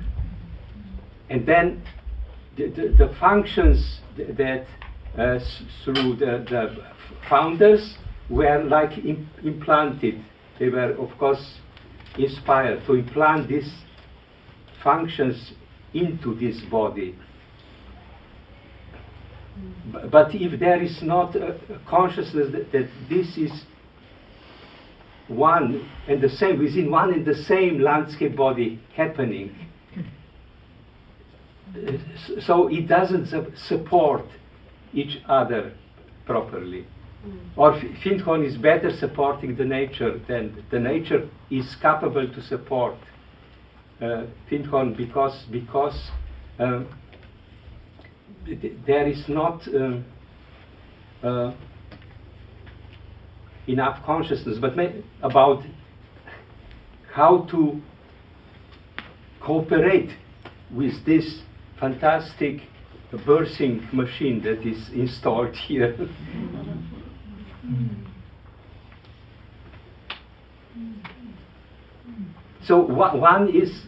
and then the functions that through the founders were like implanted. They were, of course, inspired to implant these functions into this body. But if there is not a consciousness that this is one and the same, within one and the same landscape body happening, so it doesn't support each other properly. Or Findhorn is better supporting the nature than the nature is capable to support Findhorn, because there is not enough consciousness. But about how to cooperate with this fantastic birthing machine that is installed here. So one is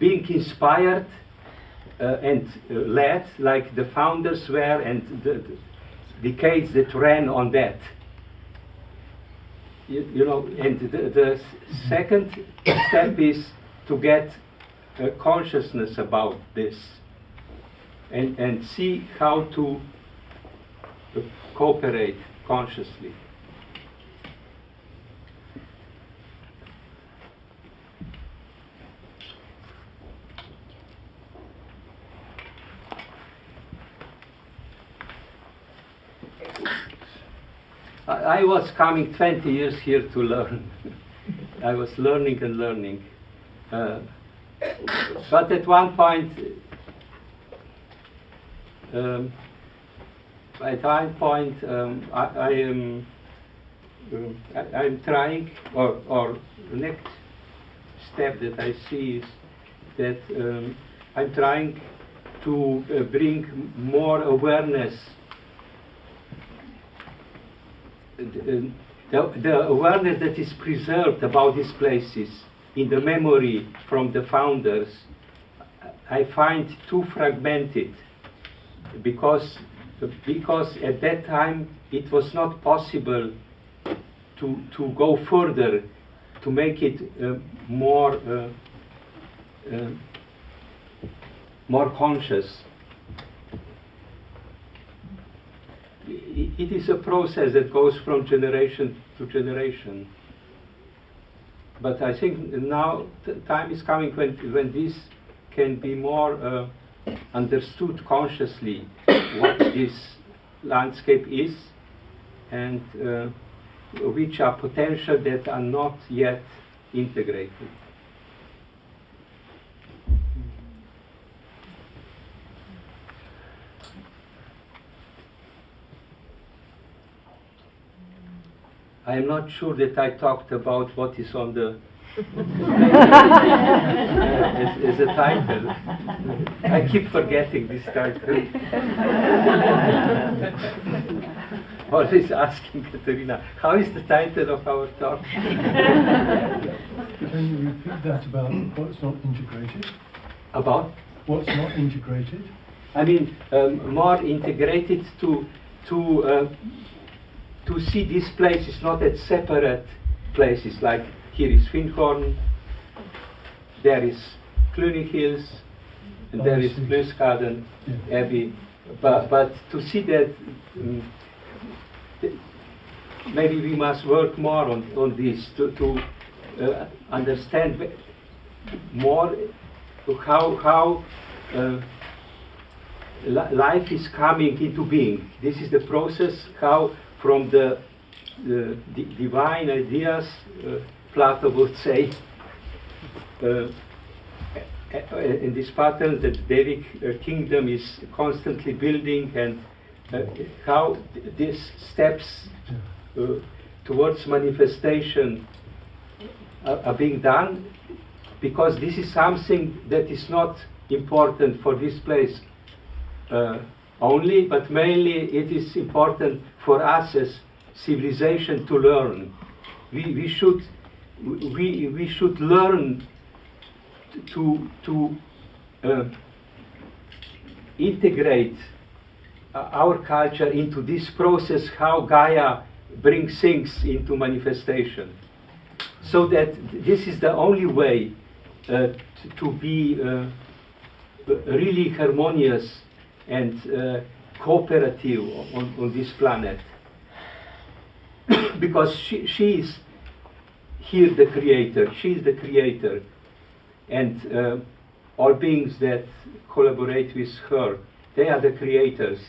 being inspired and led, like the founders were, and the decades that ran on that. You know, and the second step is to get consciousness about this and see how to cooperate consciously. I was coming 20 years here to learn. I was learning and learning. But at one point, I'm trying, or the next step that I see is that I'm trying to bring more awareness. The awareness that is preserved about these places in the memory from the founders, I find too fragmented, because at that time it was not possible to go further, to make it more conscious. It is a process that goes from generation to generation. But I think now time is coming when this can be more understood consciously, what this landscape is, and which are potential that are not yet integrated. I am not sure that I talked about what is on the as a title. I keep forgetting this title. Always asking Katerina, how is the title of our talk? Can you repeat that about what's not integrated? About? What's not integrated? I mean, more integrated to see these places not as separate places, like here is Findhorn, there is Cluny Hills, and there is Blueskaden Abbey, but to see that maybe we must work more on this to understand more how life is coming into being. This is the process, how from the divine ideas, Plato would say, in this pattern that Deic kingdom is constantly building, and how these steps towards manifestation are being done, because this is something that is not important for this place only, but mainly it is important for us as civilization to learn. We should learn to integrate our culture into this process, how Gaia brings things into manifestation, so that this is the only way to be really harmonious and cooperative on this planet. Because she is here the creator, she is the creator, and all beings that collaborate with her, they are the creators.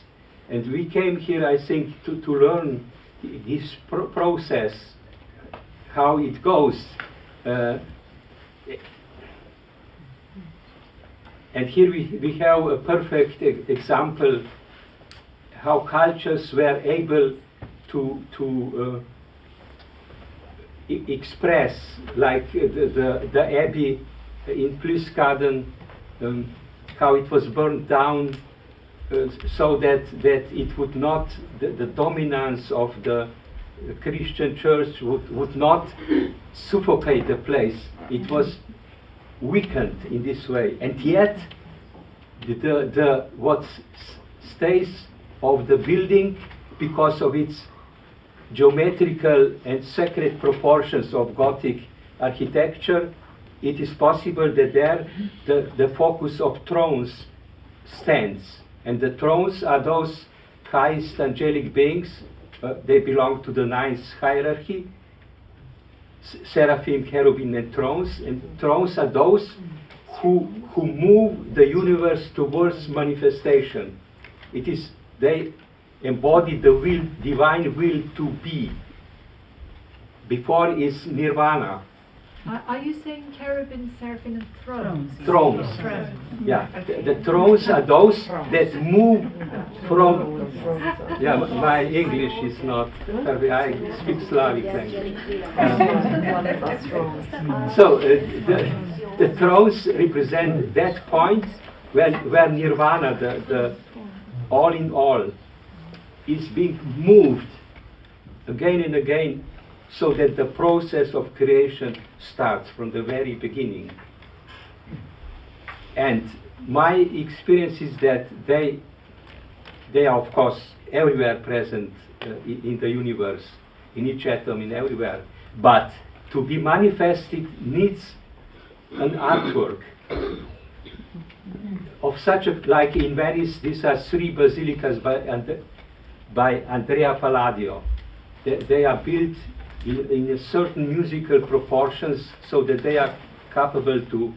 And we came here, I think, to learn this process, how it goes. And here we have a perfect example how cultures were able to express, like the abbey in Plusgarden, how it was burned down, so that it would not, the dominance of the Christian church would not suffocate the place. It was weakened in this way, and yet the what stays of the building, because of its geometrical and sacred proportions of Gothic architecture, it is possible that there the focus of thrones stands, and the thrones are those highest angelic beings. They belong to the ninth hierarchy, seraphim, cherubim, and thrones. And thrones are those who move the universe towards manifestation. It is, they embody the will, divine will to be. Before is nirvana. Are you saying cherubim, seraphim, and thrones? Thrones. Yeah, the thrones are those that move from. Yeah, my English is not perfect. I speak Slavic language. So the thrones represent that point where nirvana, the all in all, is being moved again and again, so that the process of creation starts from the very beginning. And my experience is that they are, of course, everywhere present in the universe, in each atom, in everywhere. But to be manifested needs an artwork of such a, like in Venice, these are 3 basilicas by Andrea Palladio. They are built in a certain musical proportions, so that they are capable to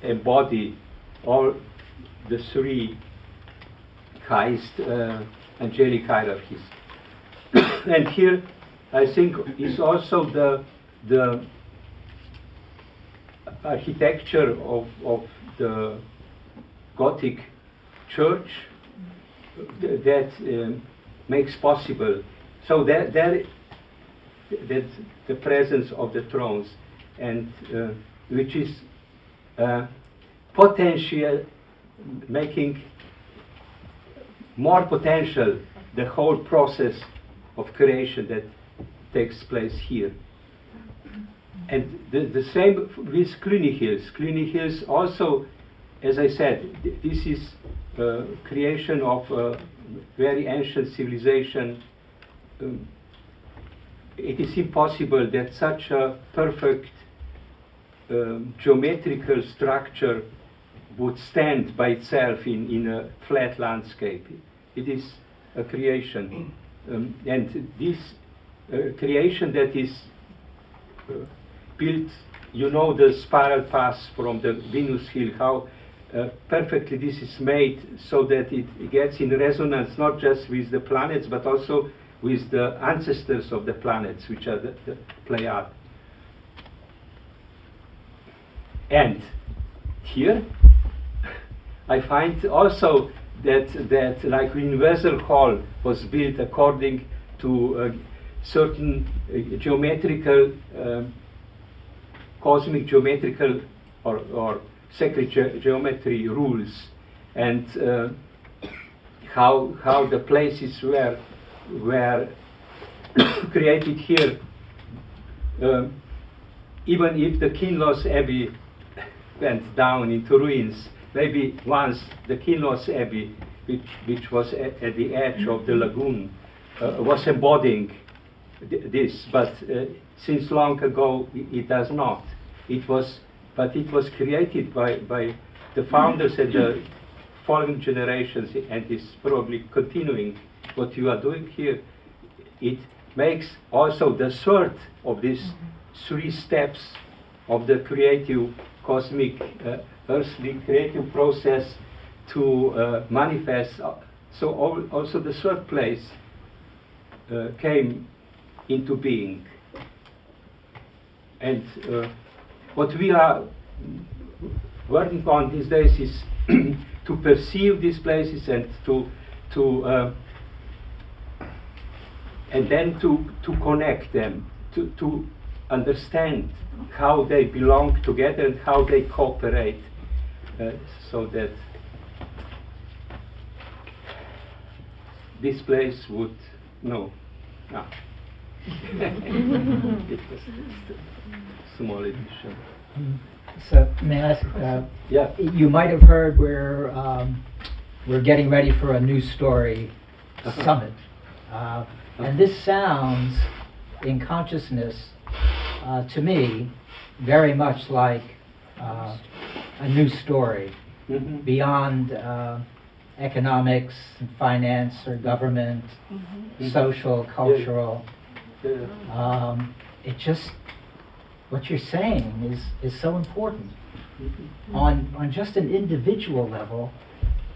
embody all the 3 highest angelic hierarchies. And here, I think, is also the architecture of the Gothic church that makes possible. So that the presence of the thrones, and which is potential, making more potential the whole process of creation that takes place here. And the same with Cluny Hills. Cluny Hills also, as I said, this is creation of a very ancient civilization. It is impossible that such a perfect geometrical structure would stand by itself in a flat landscape. It is a creation. And this creation that is built, you know, the spiral paths from the Venus Hill, how perfectly this is made so that it gets in resonance not just with the planets, but also with the ancestors of the planets, which are the Pleiad. And here I find also that like Universal Hall was built according to certain geometrical, cosmic geometrical or sacred geometry rules, and how the places were created here. Even if the Kinloss Abbey went down into ruins, maybe once the Kinloss Abbey, which was at the edge of the lagoon, was embodying this, but since long ago it does not. But it was created by the founders and the following generations, and is probably continuing what you are doing here. It makes also the third of these 3 steps of the creative, cosmic, earthly creative process to manifest. So also the third place came into being. And what we are working on these days is to perceive these places and and then to connect them, to understand how they belong together and how they cooperate, so that this place would no. It was a small edition. So, may I ask, Yeah. you might have heard we're getting ready for a new story summit. And this sounds, in consciousness, to me, very much like a new story, Mm-hmm. beyond economics and finance or government, social, cultural. It just, what you're saying is so important on just an individual level,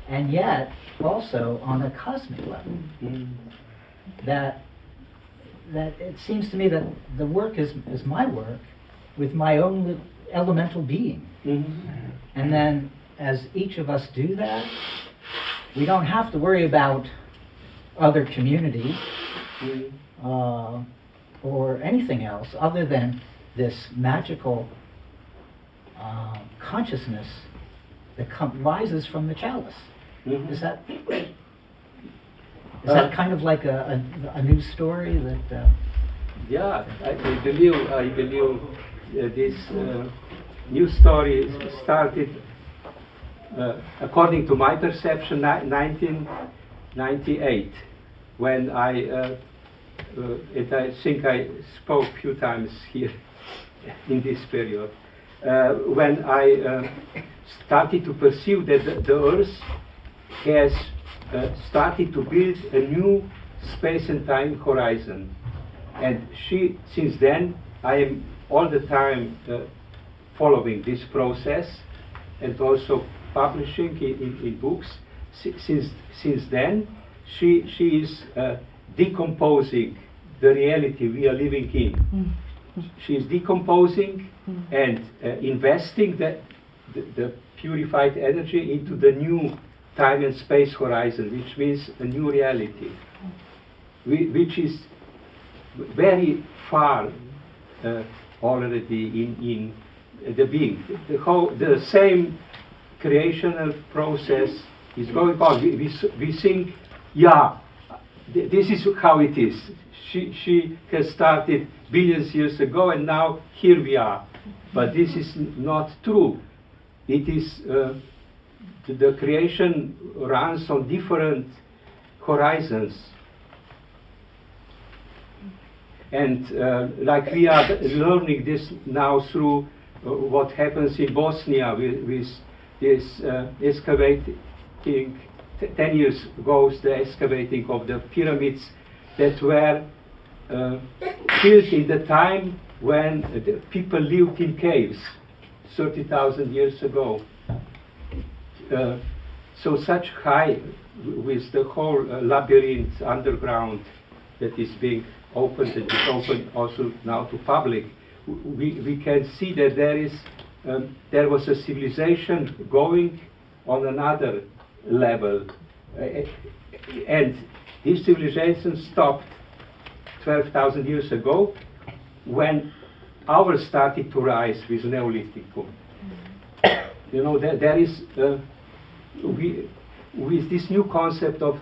and yet also on a cosmic level. That it seems to me that the work is my work with my own elemental being. And then as each of us do that, we don't have to worry about other communities or anything else other than this magical consciousness that rises from the chalice. Is that kind of like a new story that? Yeah, I believe this new story started, according to my perception, 1998, when and I think I spoke a few times here in this period, when I started to perceive that the Earth has started to build a new space and time horizon. And since then, I am all the time following this process and also publishing in books. Since then, she is decomposing the reality we are living in. She is decomposing and investing the purified energy into the new time and space horizon, which means a new reality, which is very far already in the being. The same creational process is going on. We think, yeah, this is how it is. She has started billions years ago, and now here we are. But this is not true. It is the creation runs on different horizons. And like we are learning this now through what happens in Bosnia with this excavating, 10 years ago, the excavating of the pyramids that were built in the time when the people lived in caves 30,000 years ago. So such high, with the whole labyrinth underground that is being opened and is open also now to public, we can see that there was a civilization going on another level, and this civilization stopped 12,000 years ago when ours started to rise with Neolithicum. You know, there is with this new concept of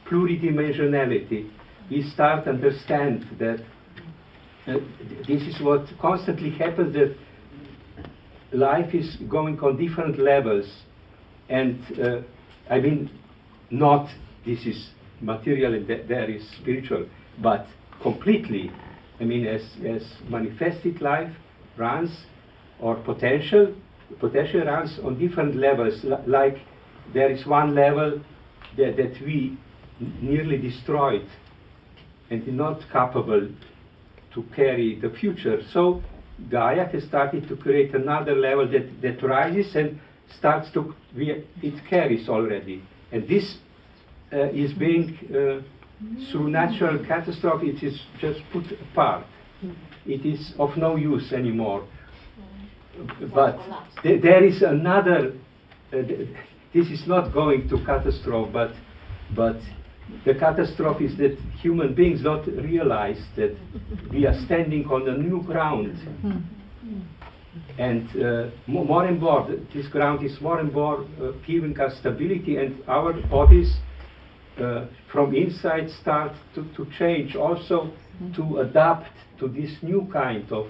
pluridimensionality, we start to understand that this is what constantly happens, that life is going on different levels, and I mean, not this is material and there is spiritual, but completely. I mean, as manifested life runs, or potential runs on different levels. Like there is one level that we nearly destroyed and is not capable to carry the future. So Gaia has started to create another level that rises and starts to, it carries already. And this is being, through natural catastrophe, it is just put apart. It is of no use anymore. But there is another, this is not going to catastrophe, but the catastrophe is that human beings not realize that we are standing on a new ground. And more and more, this ground is more and more giving us stability, and our bodies from inside start to change, also to adapt to this new kind of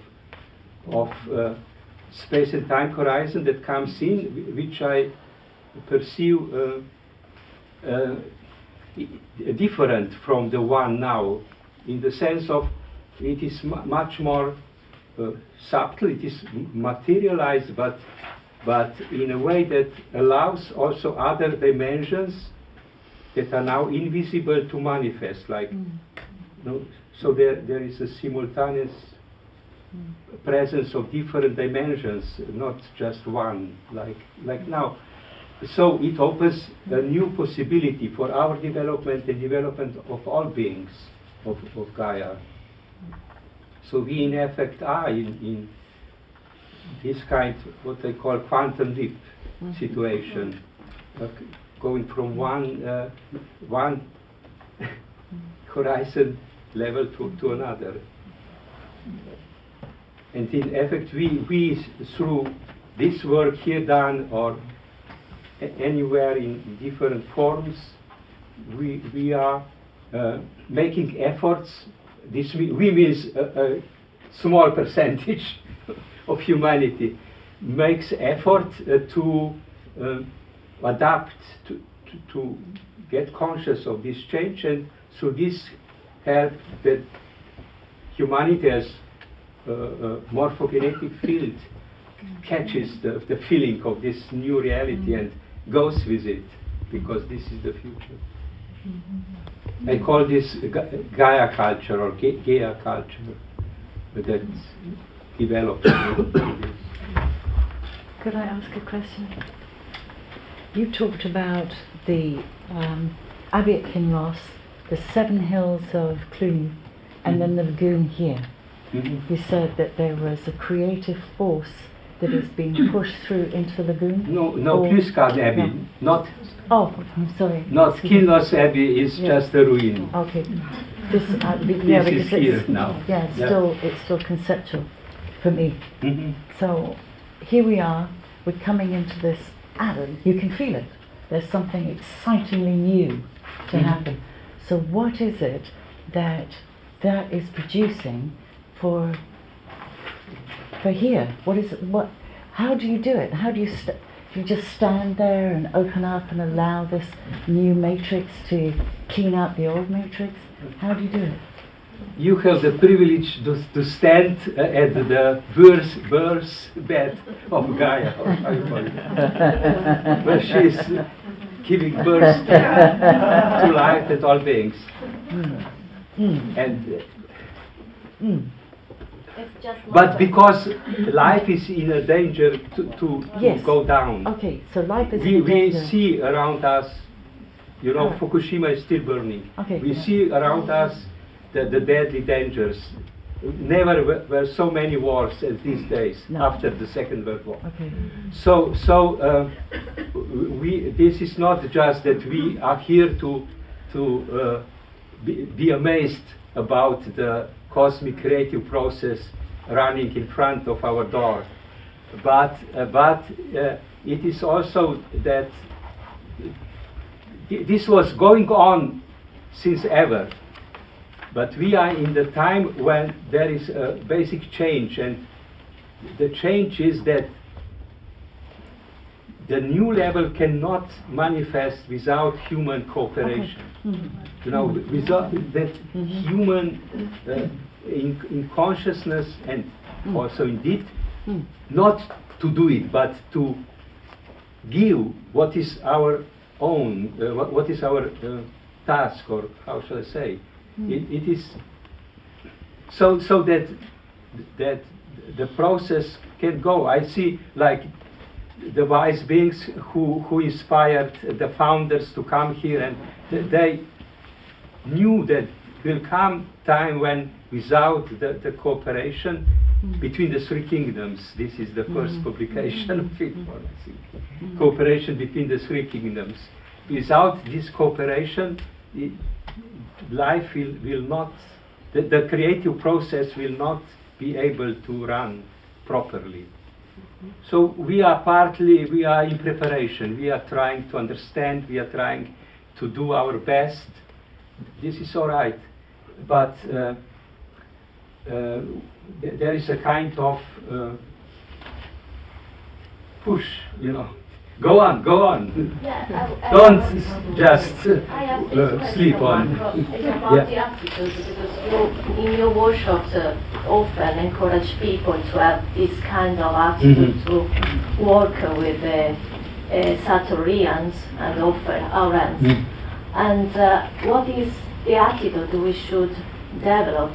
space and time horizon that comes in, which I perceive different from the one now, in the sense of it is much more subtle, it is materialized, but in a way that allows also other dimensions that are now invisible to manifest, like, you know, so there is a simultaneous presence of different dimensions, not just one, like now. So it opens a new possibility for our development and development of all beings of Gaia. So we in effect are in this kind, what I call quantum leap situation, going from one horizon level to another. And in effect, we through this work here done, or anywhere in different forms, we are making efforts. This we means a small percentage of humanity makes effort to adapt, to get conscious of this change, and so this help that humanity as morphogenetic field catches the feeling of this new reality and goes with it, because this is the future. I call this Gaia culture or Gaia culture that develops. Could I ask a question? You talked about the Abbey at Kinross, the 7 hills of Cluny, and then the lagoon here. You said that there was a creative force that is being pushed through into the lagoon? No, Pluscard Abbey, No. not. Oh, I'm sorry. Not Kinross Abbey is just a ruin. Okay. This is here now. Yeah, it's still conceptual for me. So here we are. We're coming into this atom. You can feel it. There's something excitingly new to happen. So what is it that is producing for here? What is it? How do you do it? How do you you just stand there and open up and allow this new matrix to clean out the old matrix? How do you do it? You have the privilege to stand at the birth bed of Gaia, or how you call it, where she is giving birth to life and all beings. And but because life is in a danger to go down. Okay, so life is in danger. We see around us, you know, Fukushima is still burning. Okay. We see around us the deadly dangers. Never were so many wars as these days after the Second World War. Okay. So this is not just that we are here to be amazed about the cosmic creative process running in front of our door, but it is also that this was going on since ever, but we are in the time when there is a basic change, and the change is that the new level cannot manifest without human cooperation. You know, without that human in consciousness and also in deed, not to do it, but to give what is our own, what is our task, or how shall I say? It is so that the process can go. I see, like, the wise beings who inspired the founders to come here, and they knew that will come time when without the cooperation between the 3 kingdoms, this is the first publication of Findhorn, I think, cooperation between the 3 kingdoms. Without this cooperation, life will not, the creative process will not be able to run properly. So we are in preparation, we are trying to understand, we are trying to do our best. This is all right, but there is a kind of push, you know. Go on. Don't just sleep on. It's about the attitude, because you, in your workshops, often encourage people to have this kind of attitude to work with the Saturnians and offer Aurens. And what is the attitude we should develop,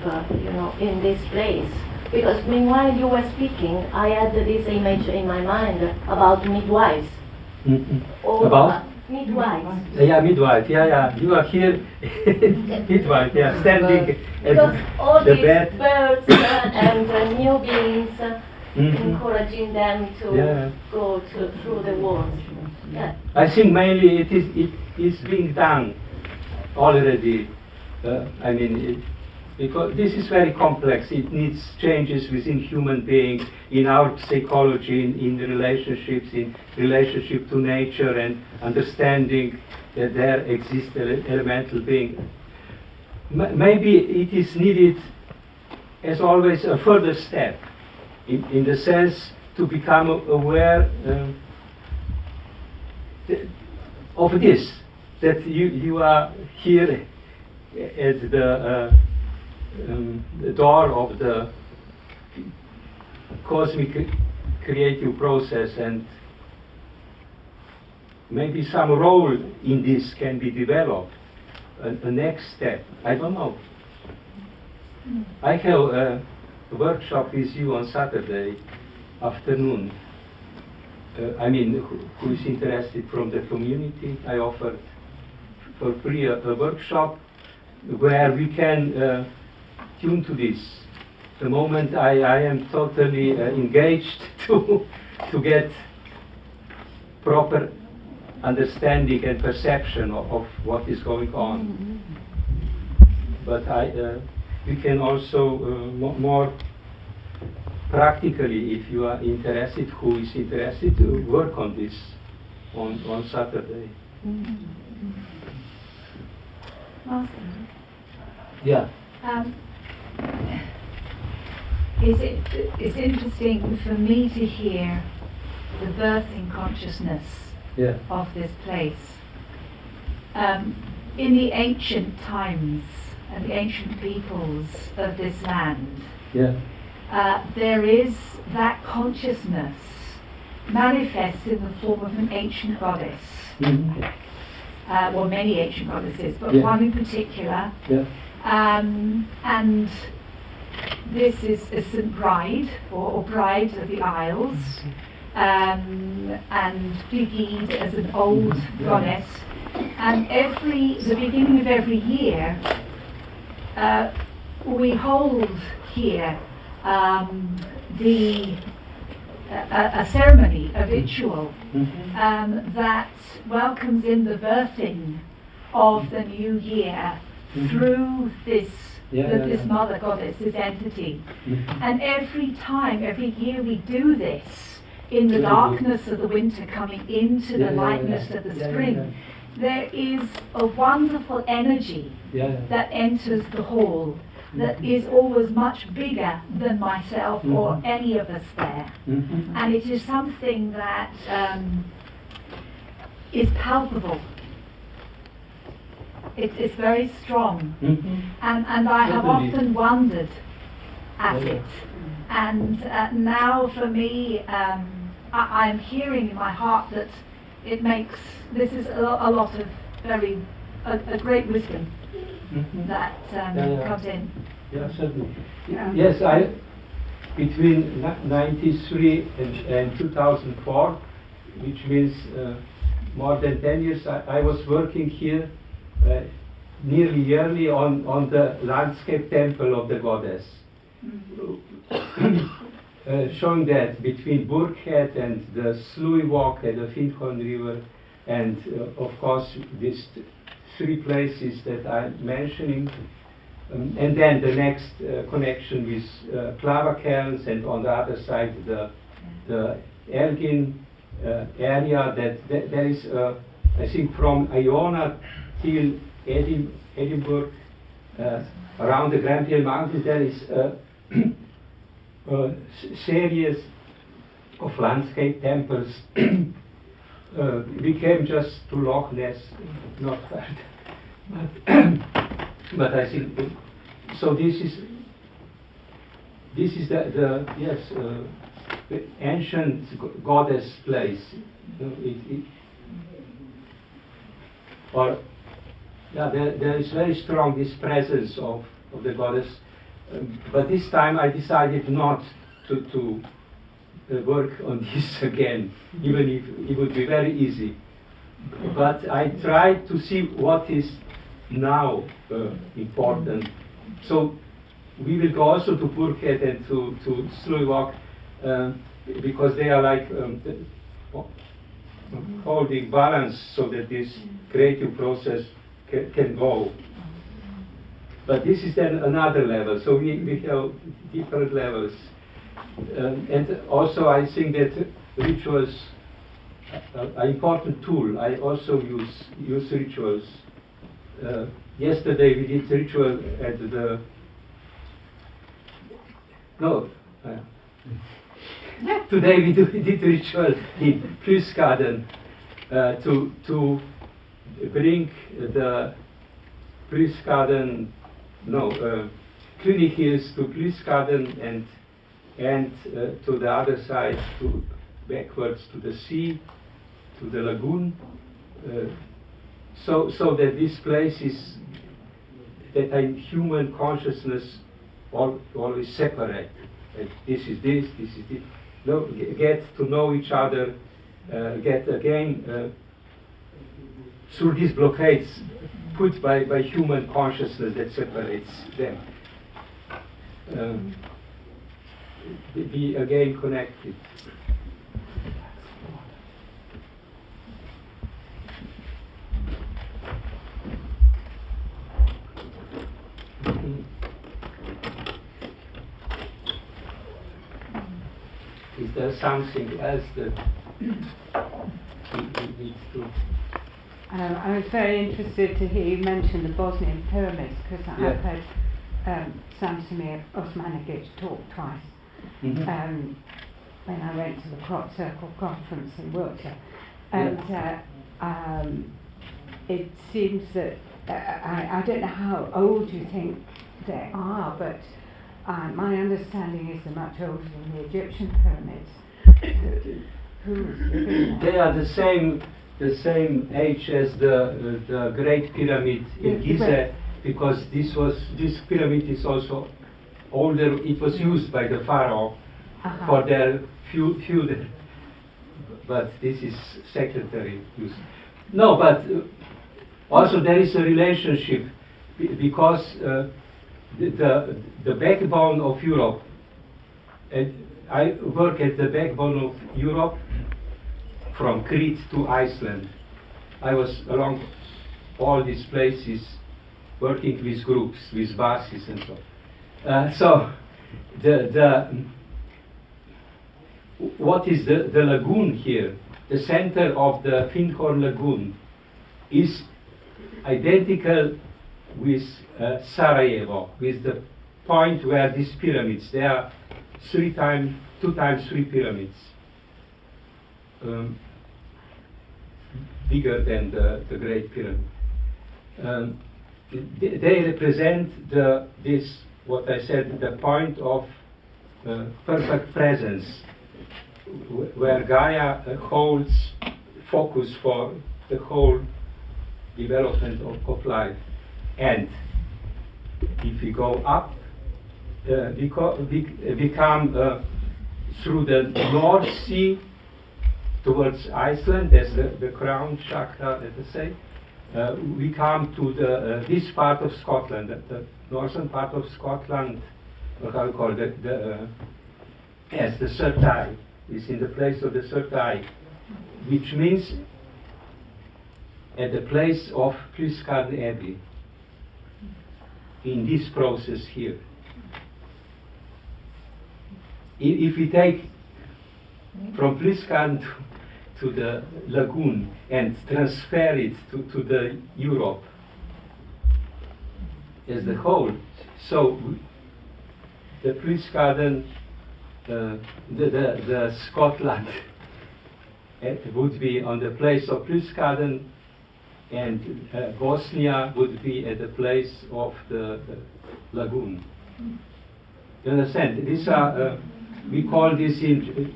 in this place? Because meanwhile you were speaking, I had this image in my mind about midwives. Or About? midwives. Yeah, midwife, yeah. You are here, midwife, yeah, standing Because all at the these bed. birds and new beings, encouraging them to go through the world. Yeah. I think mainly it is being done already. Because this is very complex. It needs changes within human beings, in our psychology, in the relationships, in relationship to nature, and understanding that there exists an elemental being. Maybe it is needed, as always, a further step, in the sense to become aware of this, that you are here at the door of the cosmic creative process, and maybe some role in this can be developed. The next step, I don't know. I have a workshop with you on Saturday afternoon. Who is interested from the community? I offered for free a workshop where we can tune to this. The moment I am totally engaged to get proper understanding and perception of what is going on. But we can also more practically, if you are interested, who is interested, to work on this on Saturday. Awesome. Yeah. It's interesting for me to hear the birthing consciousness of this place. In the ancient times and the ancient peoples of this land, there is that consciousness manifest in the form of an ancient goddess. Well, many ancient goddesses, but one in particular. And this is a St. Bride, or Bride of the Isles, and Brigid as an old goddess. And the beginning of every year, we hold here a ceremony, a ritual that welcomes in the birthing of the new year through this mother goddess, this entity. And every year we do this in the darkness of the winter coming into the lightness of the spring. There is a wonderful energy that enters the hall that is always much bigger than myself or any of us there. And it is something that is palpable. It's very strong. And I have often wondered at it. And now for me, I'm hearing in my heart that this is a lot of a great wisdom that comes in. Yeah, certainly. Yes, between 93 and 2004, which means more than 10 years, I was working here nearly yearly on the landscape temple of the goddess. Showing that between Burkhead and the Sluy Walk and the Findhorn River, and of course this three places that I'm mentioning. And then the next connection with lava cairns, and on the other side the Elgin area. That there is, I think, from Iona till Edinburgh, around the Grampian Mountains, there is a series of landscape temples. We came just to Loch Ness, not further. But I think so. This is the yes the ancient goddess place. Or yeah, there is very strong this presence of the goddess. But this time I decided not to work on this again, even if it would be very easy. But I tried to see what is now important. So we will go also to Purkhet and to Slujvok, because they are like holding balance so that this creative process can go. But this is then another level, so we have different levels. And also I think that rituals are an important tool. I also use rituals. Yesterday we did ritual at the today we did ritual in Plysgarden to bring the Plysgarden Cluny Hills to Plysgarden and to the other side, backwards to the sea, to the lagoon. So that this place is, that in human consciousness always separate. This is this, this is this. No, get to know each other, get again through these blockades put by human consciousness that separates them. Be again connected. Is there something else that we need to? I was very interested to hear you mention the Bosnian pyramids, because I have heard Samsimir Osmanagic talk twice. Mm-hmm. When I went to the Crop Circle conference in Wiltshire, and it seems that I don't know how old you think they are, but my understanding is they're much older than the Egyptian pyramids. Who's living there? They are the same age as the Great Pyramid in Giza, because this pyramid is also older. It was used by the pharaoh for their feudal, but this is secondary use. No, but also there is a relationship because the backbone of Europe, and I work at the backbone of Europe from Crete to Iceland. I was along all these places working with groups, with buses and so on. So what is the lagoon here? The center of the Findhorn Lagoon is identical with Sarajevo, with the point where these pyramids, there are 2 times 3 pyramids, bigger than the Great Pyramid. They represent this, what I said, the point of perfect presence, where Gaia holds focus for the whole development of life. And if we go up, we come through the North Sea towards Iceland, as the crown chakra, let us say. We come to this part of Scotland, the northern part of Scotland, what I call the third eye, is in the place of the third eye, which means at the place of Plusgarden Abbey in this process here. If we take from Plusgarden to the lagoon and transfer it to the Europe as the whole, so the Plusgarden, the Scotland would be on the place of Plusgarden, and Bosnia would be at the place of the lagoon. You understand? These are, we call this in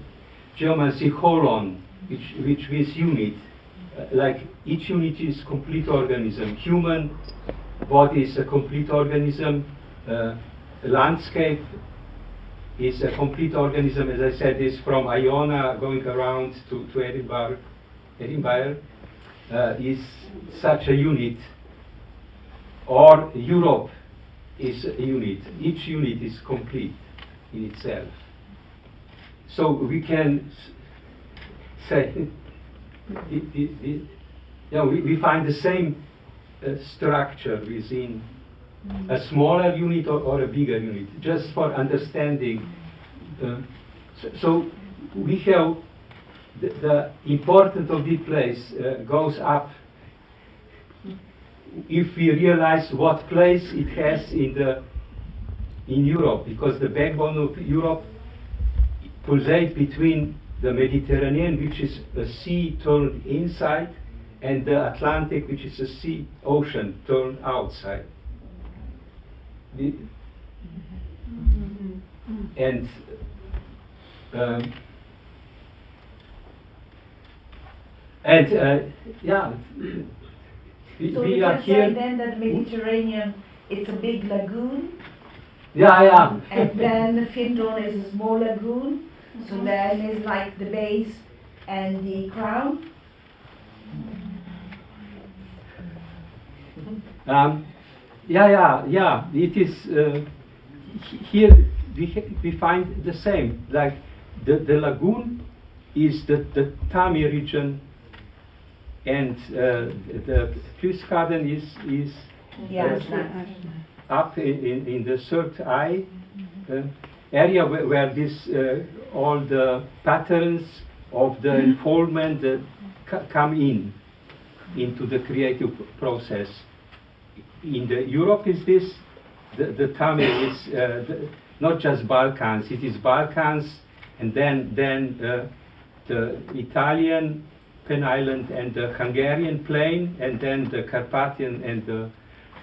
German Holon, which means unit. Like each unit is complete organism. Human body is a complete organism. Landscape is a complete organism, as I said, is from Iona going around to Edinburgh. Edinburgh is such a unit, or Europe is a unit. Each unit is complete in itself. So we can say, we find the same structure within a smaller unit or a bigger unit, just for understanding. So we have the importance of this place goes up if we realize what place it has in Europe, because the backbone of Europe pulsates between the Mediterranean, which is a sea turned inside, and the Atlantic, which is a sea ocean turned outside. And yeah, So we we are can here. say then that Mediterranean, it's a big lagoon, Yeah. and then Findhorn is a small lagoon, so then is like the base and the crown. Yeah. It is here we find the same. Like the lagoon is the Tami region, and the Plusgarden is Yeah, up in the third eye area where this all the patterns of the unfoldment come into the creative process. In the Europe is this the Tami is not just Balkans. It is Balkans, and then the Italian Penisland and the Hungarian plain, and then the Carpathian and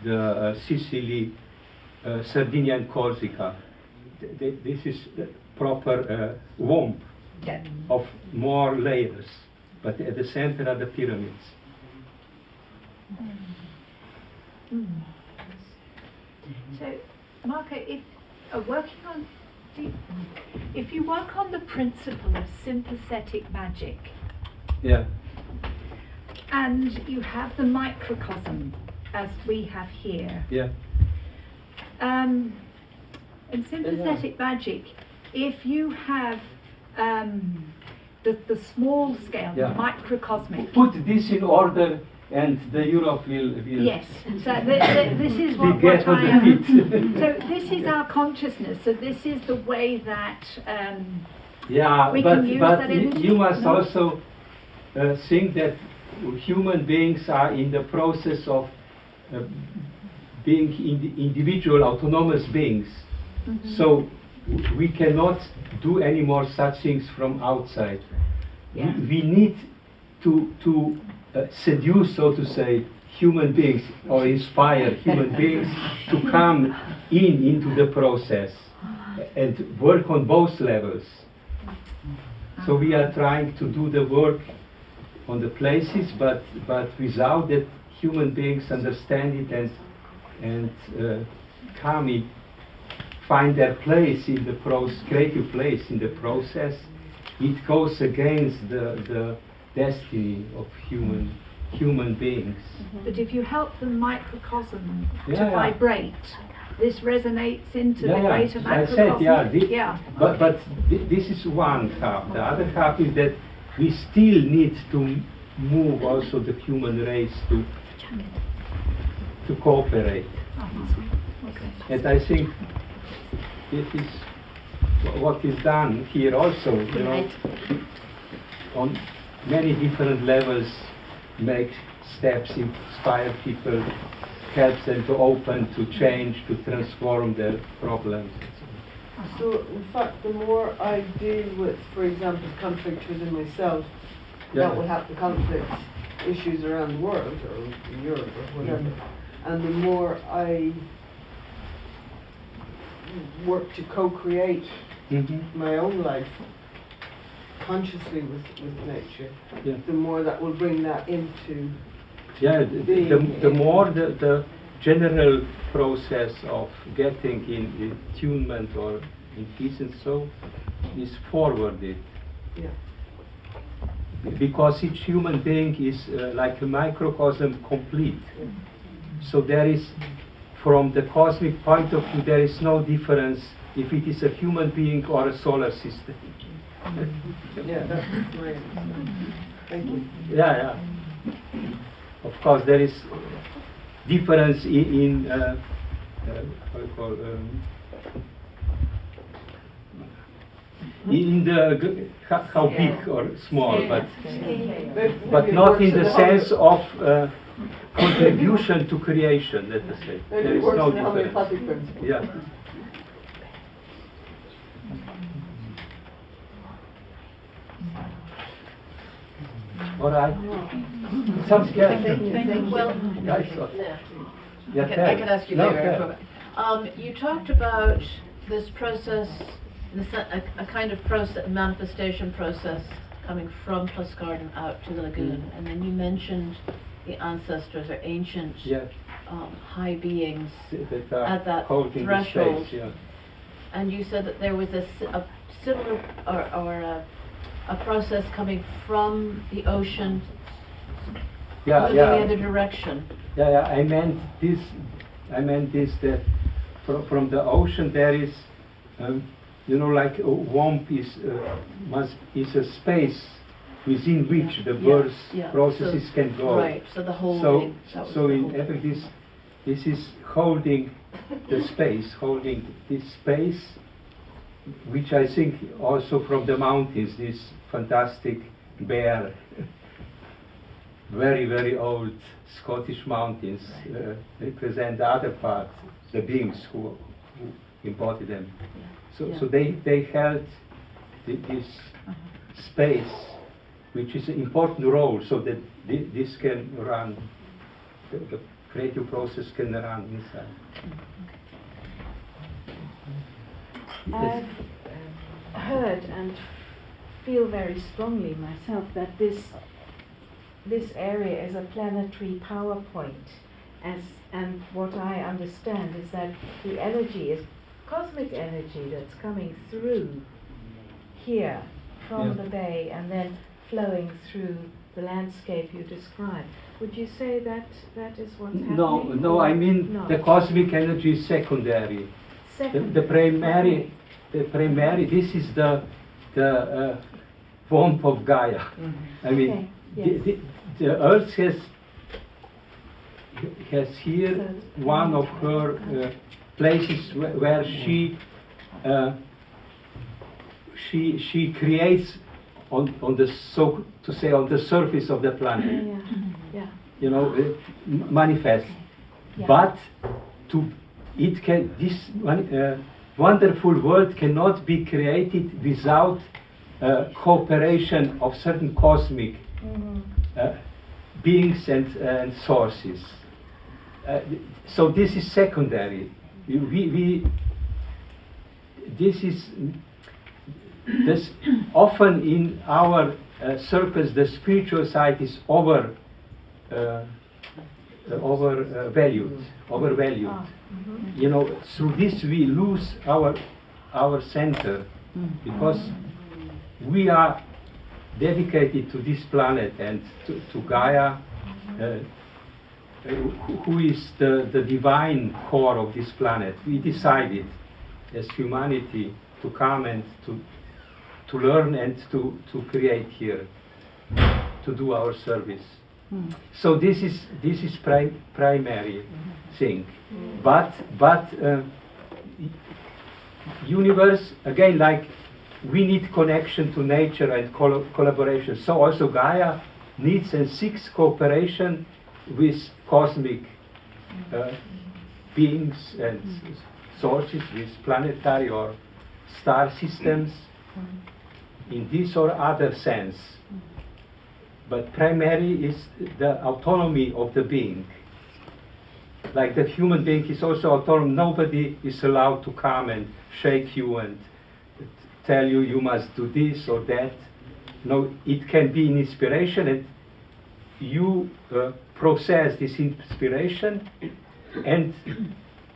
the Sicily, Sardinia and Corsica. This is the proper womb of more layers, but at the center are the pyramids. So, Marko, if you work on the principle of sympathetic magic, Yeah. and you have the microcosm as we have here, Yeah. in sympathetic magic, if you have the small scale, Yeah. the microcosmic. Put this in order, and the Europe will Yes, so this is we what get on I the am. feet. So this is our consciousness. So this is the way that Yeah, we but can use that energy. you must No? also think that human beings are in the process of being individual, autonomous beings. So we cannot do any more such things from outside. Yeah. We need to seduce, so to say, human beings, or inspire human beings to come into the process and work on both levels. So we are trying to do the work on the places, but without that human beings understand it and find their place in the creative place in the process. It goes against the destiny of human beings. But if you help the microcosm to Yeah. vibrate, this resonates into the Yeah, greater I macrocosm. said, Yeah. But this is one half. The other half is that we still need move also the human race to cooperate. And I think this is what is done here also, you know, on many different levels, make steps, inspire people, helps them to open, to change, to transform their problems. So, in fact, the more I deal with, for example, conflict within myself, Yeah. that will have the conflict issues around the world, or in Europe, or whatever, and the more I work to co-create my own life consciously with nature, Yeah. the more that will bring that into Yeah, the more the general process of getting in attunement or in peace and so is forwarded. Yeah. Because each human being is like a microcosm complete. So there is, from the cosmic point of view, there is no difference if it is a human being or a solar system. Yeah, that's my thank you. Yeah. Of course, there is difference in how you call, in the how big or small, but not in the sense of contribution to creation. Let us say there is no difference. Yeah. All right. Sounds good. Well, Yeah, I can ask you later. You talked about this process, a kind of process, manifestation process coming from Plusgarden out to the lagoon, and then you mentioned the ancestors or ancient high beings at that threshold. And you said that there was a similar or a process coming from the ocean moving the other direction. I meant this that from the ocean there is, you know, like a womb is a space within which the birth processes can go. Right. So the holding. So in effect, this is holding the space, which I think also from the mountains, this fantastic bare, very, very old Scottish mountains represent the other part, the beings who embody them. So they held this space, which is an important role, so that this can run, the creative process can run inside. I've heard and feel very strongly myself that this area is a planetary power point, and what I understand is that the energy is cosmic energy that's coming through here from the bay and then flowing through the landscape you described. Would you say that is what's happening? No, I mean the cosmic energy is secondary. The primary, this is the womb of Gaia. I mean, the Earth has here one of her places where she creates on the, so to say, on the surface of the planet. You know, manifest. But this wonderful world cannot be created without cooperation of certain cosmic beings and sources. So this is secondary. This often in our circles the spiritual side is overvalued. You know, through this we lose our center, because we are dedicated to this planet and to Gaia, who is the divine core of this planet. We decided as humanity to come and to learn and to create here. to do our service. So this is primary thing. But universe, again, like we need connection to nature and collaboration. So also Gaia needs and seeks cooperation with cosmic beings and sources, with planetary or star systems in this or other sense. But primary is the autonomy of the being. Like the human being is also autonomous. Nobody is allowed to come and shake you and tell you you must do this or that. No, it can be an inspiration, and you process this inspiration, and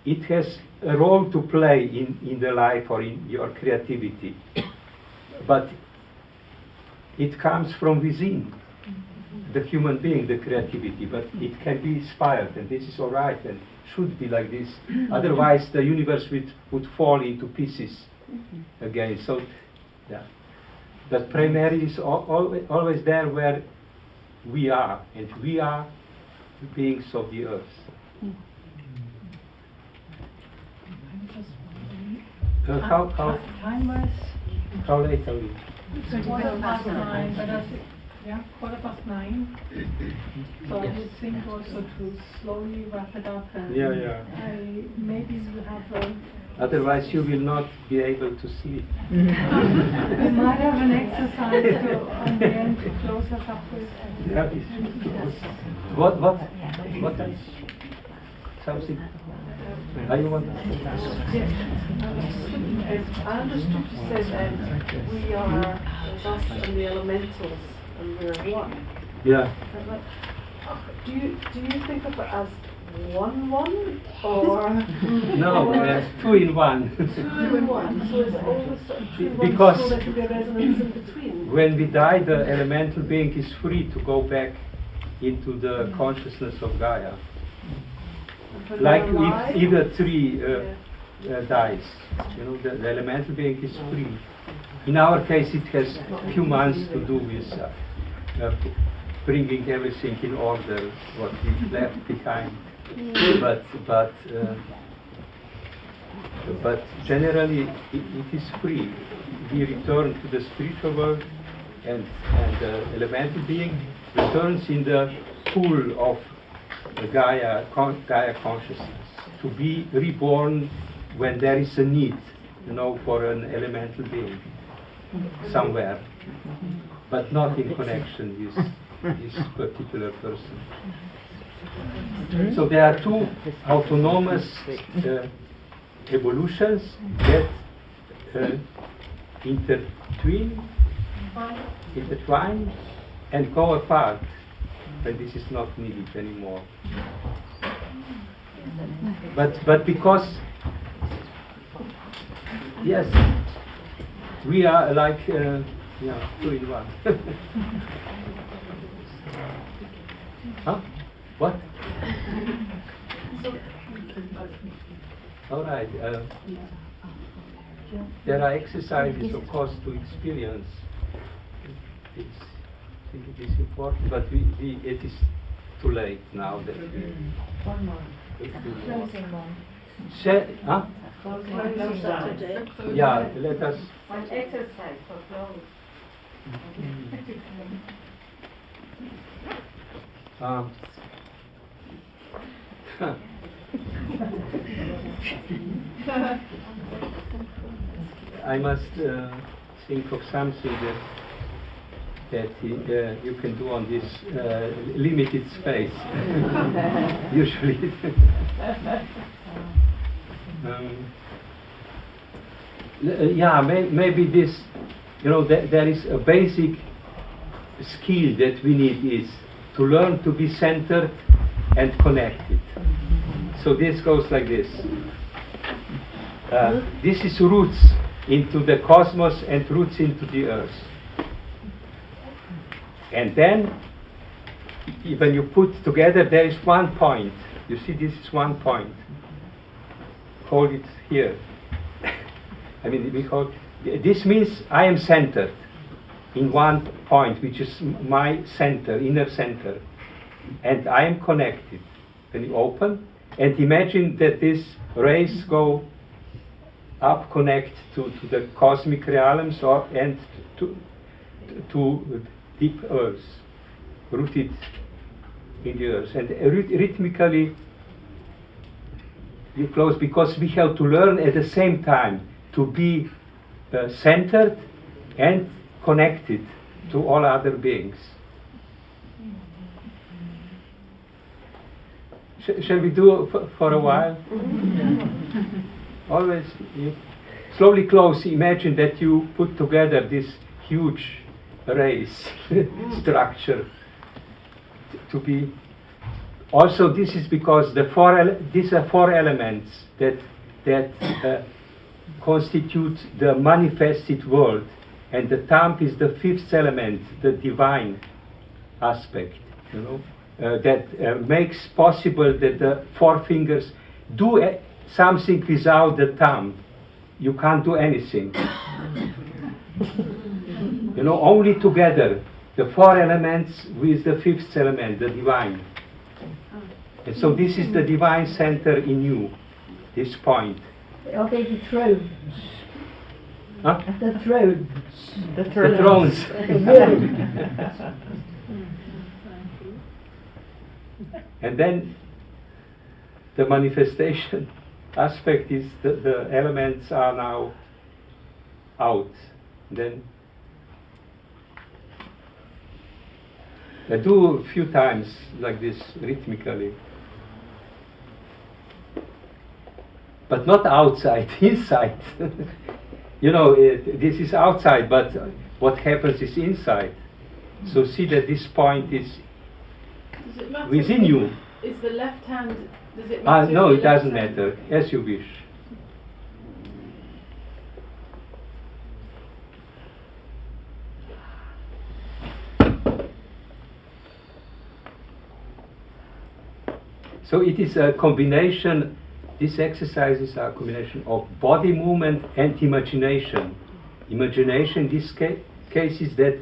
it has a role to play in the life or in your creativity. But it comes from within the human being, the creativity, but it can be inspired, and this is all right and should be like this. Otherwise the universe would fall into pieces again. So yeah, but primary is always there where we are, and we are the beings of the earth. How Time-wise, how late are we? it's 9:15, but I think, yeah, 9:15. So I would think also to slowly wrap it up, and Yeah. maybe you have Otherwise you will not be able to sleep. we might have an exercise on the end to close us up with. Yeah, what else? Something? You want? I understood you said that we are dust and the elementals and we're one. Yeah. Do you think of it as one or No, or two in one. 2 in 1? So it's always sort of 2 in 1 Because so there could be a resonance in between. when we die, the elemental being is free to go back into the consciousness of Gaia. But Like they're alive? if a tree dies, the elemental being is free. In our case, it has few months to do with bringing everything in order, what we left behind. But generally, it is free. We return to the spiritual world, and the elemental being returns in the pool of Gaia consciousness, to be reborn when there is a need, for an elemental being somewhere, but not in connection with this particular person. So there are two autonomous evolutions that intertwine and go apart, and this is not needed anymore. But because, yes, we are like, 2 in 1. Huh? What? All right. There are exercises, of course, to experience. I think it is important, but it is too late now that we. One more. Closing one. Huh? Saturday. Yeah, let us. One exercise for close. I must think of something that you can do on this limited space. Usually. Maybe this, there is a basic skill that we need is to learn to be centered and connected. So this goes like this. This is roots into the cosmos and roots into the earth. And then, when you put together, there is one point. You see, this is one point. Hold it here. I mean, this means I am centered. in one point, which is my center, inner center, and I am connected. When you open, and imagine that these rays go up, connect to the cosmic realms, and to deep earth, rooted in the earth, and rhythmically you close, because we have to learn at the same time to be centered and connected to all other beings. Shall we do for a while? Always, you slowly close. Imagine that you put together this huge race structure to be. Also, this is because these are four elements that constitute the manifested world, and the thumb is the fifth element, the divine aspect. You know. That makes possible that the four fingers do something without the thumb. You can't do anything. You know, only together, the four elements with the fifth element, the divine. And so this is the divine center in you, this point. Are they the thrones? Huh? The thrones. The The thrones. And then the manifestation aspect is the elements are now out. Then I do a few times like this rhythmically. But not outside, inside. You know, this is outside, but what happens is inside. So see that this point is Does it matter within you. Is the left hand, does it matter? No, if it the left doesn't hand- matter, as you wish. So it is a combination, these exercises are a combination of body movement and imagination. Imagination in this case is that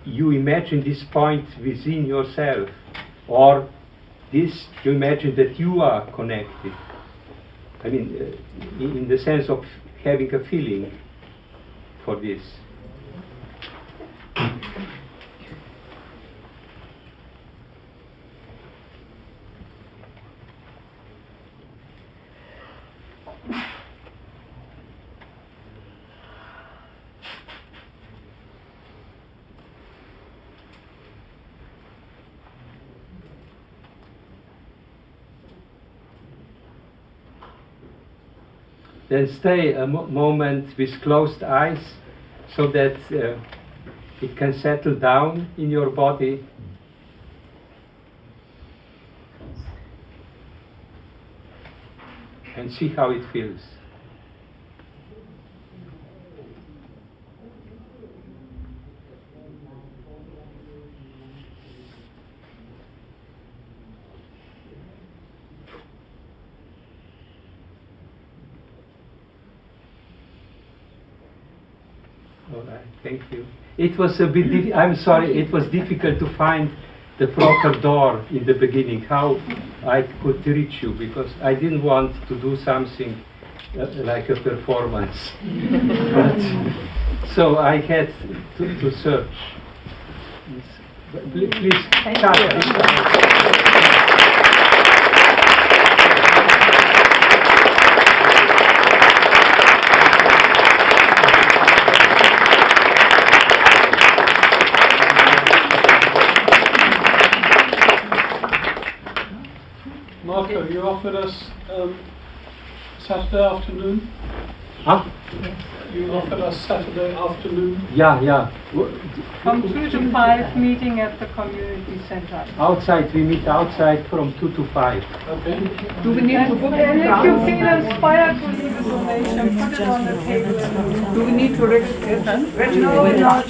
you imagine this point within yourself, or this, you imagine that you are connected. I mean, in the sense of having a feeling for this. Then stay a moment with closed eyes so that it can settle down in your body. And see how it feels. All right, thank you. It was a bit, I'm sorry, it was difficult to find the proper door in the beginning, how I could reach you, because I didn't want to do something like a performance. So I had to search. Please, Marko, you offered us Saturday afternoon. Huh? You offered us Saturday afternoon. Yeah. From 2 to 5, meeting at the community center. Outside, we meet outside from 2 to 5. Okay. Do we need to book And it if you down? feel inspired to leave a donation, put it on the table. Do we need to register? No, not.